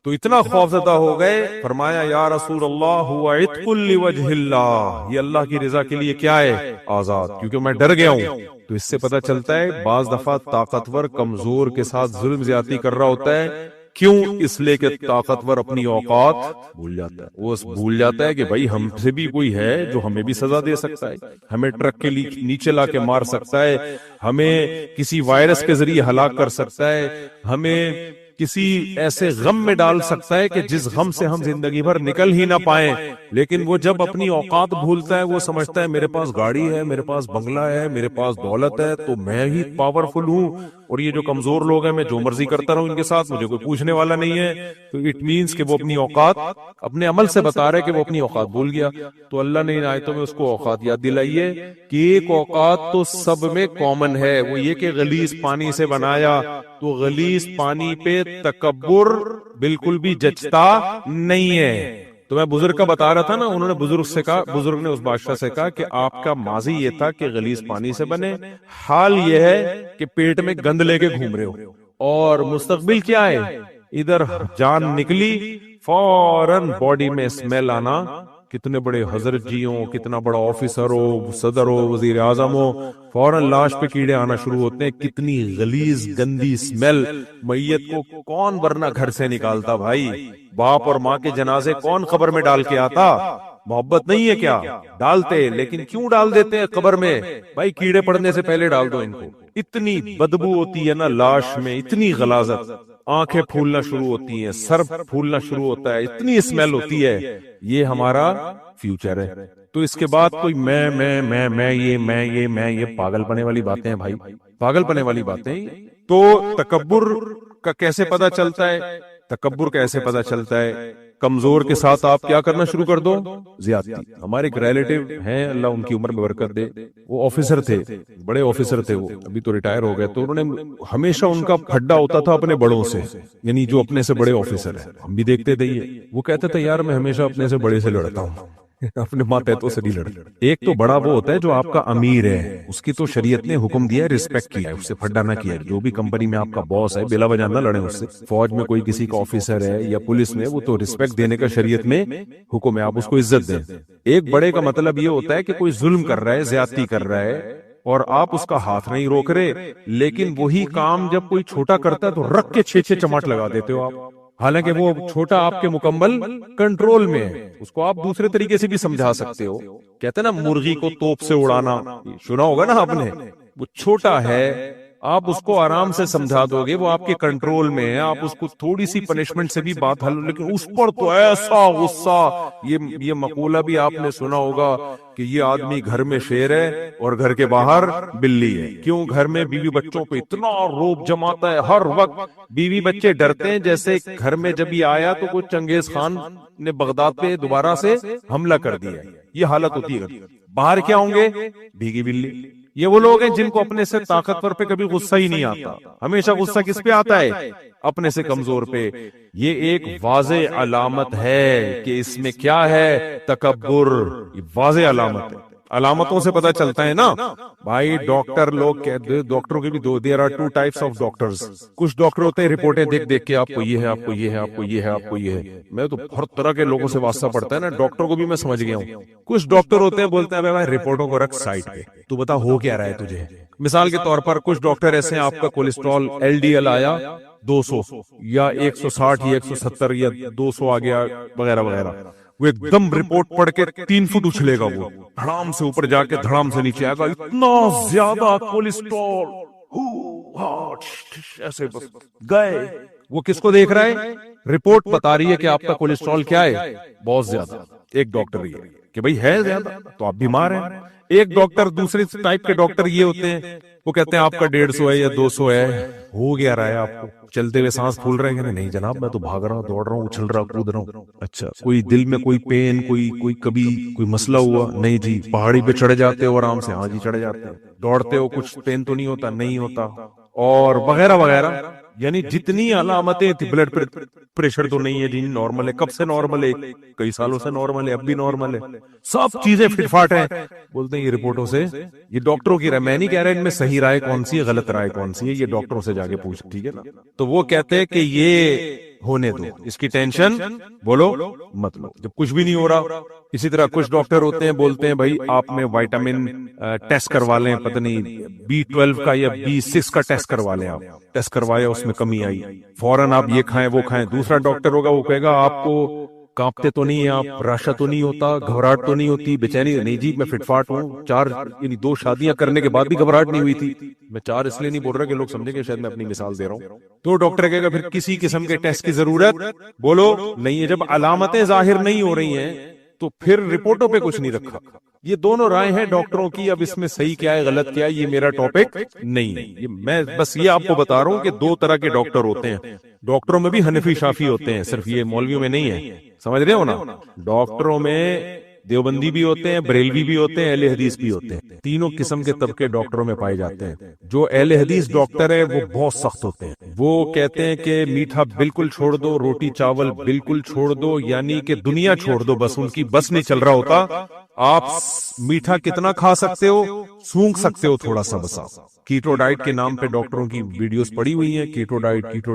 [SPEAKER 5] تو اتنا خوفزدہ ہو گئے، فرمایا یا رسول اللہ ہوا عتق لوجہ اللہ، یہ اللہ کی رضا کے لیے کیا ہے؟ آزاد. کیونکہ میں ڈر گیا ہوں. تو اس سے پتہ چلتا ہے بعض دفعہ طاقتور کمزور کے ساتھ ظلم زیادتی کر رہا ہوتا ہے. کیوں؟ اس لیے کہ طاقتور اپنی اوقات بھول جاتا ہے. وہ بھول جاتا ہے کہ بھائی ہم سے بھی کوئی ہے جو ہمیں بھی سزا دے سکتا ہے، ہمیں ٹرک کے نیچے لا کے مار سکتا ہے، ہمیں کسی وائرس کے ذریعے ہلاک کر سکتا ہے، ہمیں کسی ایسے غم میں ڈال سکتا ہے کہ جس غم سے ہم زندگی بھر نکل ہی نہ پائیں. لیکن وہ جب اپنی اوقات بھولتا ہے، وہ سمجھتا ہے میرے پاس گاڑی ہے، میرے پاس بنگلہ ہے، میرے پاس دولت ہے، تو میں ہی پاورفل ہوں، اور یہ جو کمزور لوگ ہیں میں جو مرضی کرتا رہوں ان کے ساتھ، مجھے کوئی پوچھنے والا نہیں ہے، تو اٹ مینس کہ وہ اپنی اوقات اپنے عمل سے بتا رہے کہ وہ اپنی اوقات بھول گیا. تو اللہ نے ان آیتوں میں اس کو اوقات یاد دلائی ہے کہ ایک اوقات تو سب میں کامن ہے، وہ یہ کہ غلیظ پانی سے بنایا، تو غلیظ پانی پہ تکبر بالکل بھی جچتا نہیں ہے. تو میں بزرگ کا بتا رہا تھا نا، انہوں نے بزرگ نے اس بادشاہ سے کہا کہ آپ کا ماضی یہ تھا کہ غلیظ پانی سے بنے، حال یہ ہے کہ پیٹ میں گند لے کے گھوم رہے ہو، اور مستقبل کیا ہے، ادھر جان نکلی فوراً باڈی میں اسمیل آنا. کتنے بڑے حضرت جی ہوں، کتنا بڑا آفیسر ہو، صدر ہو، وزیر اعظم ہو، فوراً لاش پہ کیڑے آنا شروع ہوتے ہیں. کتنی غلیظ گندی اسمیل. میت کو کون ورنہ گھر سے نکالتا بھائی؟ باپ اور ماں کے جنازے کون قبر میں ڈال کے آتا؟ محبت نہیں ہے کیا؟ ڈالتے، لیکن کیوں ڈال دیتے ہیں قبر میں؟ بھائی کیڑے پڑنے سے پہلے ڈال دو ان کو. اتنی بدبو ہوتی ہے نا لاش میں، اتنی غلاظت، آنکھیں پھولنا شروع ہوتی ہیں، سر پھولنا شروع ہوتا ہے، اتنی اسمیل ہوتی ہے. یہ ہمارا فیوچر ہے. تو اس کے بعد کوئی میں یہ پاگل پنے والی باتیں ہیں بھائی، پاگل پنے والی باتیں. تو تکبر کا کیسے پتا چلتا ہے؟ تکبر کیسے پتا چلتا ہے؟ کمزور کے ساتھ آپ کیا کرنا شروع کر دو؟ زیادتی. ہمارے ایک ریلیٹیو ہیں، اللہ ان کی عمر میں برکت دے، وہ آفیسر تھے، بڑے آفیسر تھے، وہ ابھی تو ریٹائر ہو گئے. تو انہوں نے ہمیشہ ان کا پھڈا ہوتا تھا اپنے بڑوں سے، یعنی جو اپنے سے بڑے آفیسر ہیں. ہم بھی دیکھتے تھے یہ، وہ کہتے تھے یار میں ہمیشہ اپنے سے بڑے سے لڑتا ہوں، اپنے ماتحتوں سے نہیں لڑتا. ایک تو بڑا وہ ہوتا ہے جو آپ کا امیر ہے، اس کی تو شریعت نے حکم دیا ہے رسپیکٹ کیا ہے، اس سے پھڈا نہ کیا ہے. جو بھی کمپنی میں آپ کا باس ہے بلا وجہ نہ لڑیں اس سے. فوج میں کوئی کسی کا آفیسر ہے یا پولیس میں، وہ تو رسپیکٹ دینے کا شریعت میں حکم ہے، آپ اس کو عزت دیں. ایک بڑے کا مطلب یہ ہوتا ہے کہ کوئی ظلم کر رہا ہے، زیادتی کر رہا ہے، اور آپ اس کا ہاتھ نہیں روک رہے، لیکن وہی کام جب کوئی چھوٹا کرتا ہے تو رکھ کے 6 چماٹ لگا دیتے ہو آپ، حالانکہ وہ چھوٹا آپ کے مکمل کنٹرول میں ہے. اس کو آپ دوسرے طریقے سے بھی سمجھا سکتے ہو. کہتے ہیں نا مرغی کو توپ سے اڑانا، سنا ہوگا نا آپ نے. وہ چھوٹا ہے، آپ اس کو آرام سے سمجھا دو گے، وہ آپ کے کنٹرول میں ہے، آپ اس کو تھوڑی سی پنشمنٹ سے بھی بات حل. لیکن اس پر تو ایسا غصہ. یہ مقولہ بھی آپ نے سنا ہوگا کہ یہ آدمی گھر میں شیر ہے اور گھر کے باہر بلی ہے. کیوں؟ گھر میں بیوی بچوں پہ اتنا روب جماتا ہے ہر وقت. بیوی بچے ڈرتے ہیں جیسے گھر میں جب یہ آیا تو کچھ چنگیز خان نے بغداد پہ دوبارہ سے حملہ کر دیا. یہ حالت ہوتی ہے. باہر کیا ہوں گے؟ بھیگی بلی. یہ وہ لوگ ہیں جن کو اپنے سے طاقتور پہ کبھی غصہ ہی نہیں آتا. ہمیشہ غصہ کس پہ آتا ہے؟ اپنے سے کمزور پہ. یہ ایک واضح علامت ہے کہ اس میں کیا ہے؟ تکبر. یہ واضح علامت ہے. علامتوں سے پتا چلتا ہے نا بھائی. ڈاکٹر لوگ کہتے، ڈاکٹروں کے بھی there are 2 types of doctors. کچھ ڈاکٹر ہوتے ہیں رپورٹیں دیکھ کے آپ کو یہ ہے، آپ کو یہ ہے، آپ کو یہ ہے، آپ کو یہ ہے. میں تو ہر طرح کے لوگوں سے واسطہ پڑتا ہے نا، ڈاکٹر کو بھی میں سمجھ گیا ہوں. کچھ ڈاکٹر ہوتے ہیں بولتے ہیں بھائی رپورٹوں کو رکھ سائڈ پہ، تو بتا ہو کیا رہا ہے تجھے. مثال کے طور پر کچھ ڈاکٹر ایسے ہیں، آپ کا کولیسٹرول LDL آیا 200 یا 160 یا 170 یا 200 آ گیا وغیرہ وغیرہ، وہ ایک دم رپورٹ پڑھ کے 3 فٹ اچھلے گا، وہ دھڑام سے اوپر جا کے دھڑام سے نیچے آئے گا. اتنا زیادہ کولیسٹرول، ایسے بس گئے. وہ کس کو دیکھ رہا ہے؟ رپورٹ بتا رہی ہے کہ آپ کا کولیسٹرول کیا ہے، بہت زیادہ. ایک ڈاکٹر یہ کہ بھئی ہے زیادہ تو آپ بیمار ہیں. ایک ڈاکٹر، دوسرے ٹائپ کے ڈاکٹر یہ ہوتے ہیں، وہ کہتے ہیں آپ کا 150 ہے یا 200 ہے. ہو گیا رہا ہے آپ کو؟ چلتے ہوئے سانس پھول رہے ہیں؟ نہیں جناب میں تو بھاگ رہا ہوں، دوڑ رہا ہوں، اچھل رہا ہوں، کود رہا ہوں. اچھا کوئی دل میں کوئی پین، کوئی کبھی کوئی مسئلہ ہوا؟ نہیں جی. پہاڑی پہ چڑھ جاتے ہو آرام سے؟ ہاں جی چڑھ جاتے ہیں. دوڑتے ہو کچھ پین تو نہیں ہوتا؟ نہیں ہوتا. اور وغیرہ وغیرہ. یعنی جتنی علامتیں تھی، بلڈ پریشر تو نہیں ہے جی، نارمل ہے. کب سے نارمل ہے؟ کئی سالوں سے نارمل ہے، اب بھی نارمل ہے. سب چیزیں فٹ فاٹ ہیں. بولتے ہیں یہ رپورٹوں سے، یہ ڈاکٹروں کی رائے. میں نہیں کہہ رہا ان میں صحیح رائے کون سی ہے، غلط رائے کون سی ہے، یہ ڈاکٹروں سے جا کے پوچھ، ٹھیک ہے نا. تو وہ کہتے ہیں کہ یہ ہونے دو، اس کی ٹینشن بولو مت لو جب کچھ بھی نہیں ہو رہا. اسی طرح کچھ ڈاکٹر ہوتے ہیں بولتے ہیں بھائی آپ میں وائٹامن ٹیسٹ کروا لیں، پتہ نہیں B12 کا یا B6 کا ٹیسٹ کروا لیں. آپ ٹیسٹ کروایا، اس میں کمی آئی، فوراً آپ یہ کھائیں وہ کھائیں. دوسرا ڈاکٹر ہوگا وہ کہے گا آپ کو کانپتے تو نہیں ہیں آپ، راشا تو نہیں ہوتا، گھبراہٹ تو نہیں ہوتی، بے چینی؟ نہیں جی میں فٹ فاٹ ہوں. 2 شادیاں کرنے کے بعد بھی گھبراہٹ نہیں ہوئی تھی. میں 4 اس لیے نہیں بول رہا کہ لوگ سمجھیں کہ شاید میں اپنی مثال دے رہا ہوں. تو ڈاکٹر کہے گا پھر کسی قسم کے ٹیسٹ کی ضرورت بولو نہیں ہے. جب علامتیں ظاہر نہیں ہو رہی ہیں تو پھر رپورٹوں پہ کچھ نہیں رکھا. یہ دونوں رائے ہیں ڈاکٹروں کی. اب اس میں صحیح کیا ہے غلط کیا ہے یہ میرا ٹاپک نہیں ہے. میں بس یہ آپ کو بتا رہا ہوں کہ دو طرح کے ڈاکٹر ہوتے ہیں. ڈاکٹروں میں بھی حنفی شافی ہوتے ہیں, صرف یہ مولویوں میں نہیں ہے. سمجھ رہے ہو نا؟ ڈاکٹروں میں دیوبندی بھی ہوتے ہیں, بریلوی بھی ہوتے ہیں, اہل حدیث بھی ہوتے ہیں. تینوں قسم کے طبقے ڈاکٹروں میں پائے جاتے ہیں. جو اہل حدیث ڈاکٹر ہے وہ بہت سخت ہوتے ہیں. وہ کہتے ہیں کہ میٹھا بالکل چھوڑ دو, روٹی چاول بالکل چھوڑ دو, یعنی کہ دنیا چھوڑ دو, بس ان کی بس نہیں چل رہا ہوتا. آپ میٹھا کتنا کھا سکتے ہو, سونگ سکتے ہو تھوڑا سا بس. کیٹو ڈائٹ کے نام پہ ڈاکٹروں کی ویڈیوز پڑی ہوئی ہیں, کیٹو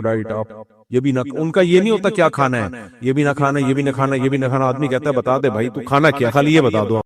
[SPEAKER 5] ڈائٹ. آپ یہ بھی نہ, ان کا یہ نہیں ہوتا کیا کھانا ہے, یہ بھی نہ کھانا, یہ بھی نہ کھانا, یہ بھی نہ کھانا. آدمی کہتا ہے بتا دے بھائی تو کھانا کیا, خالی یہ بتا دو.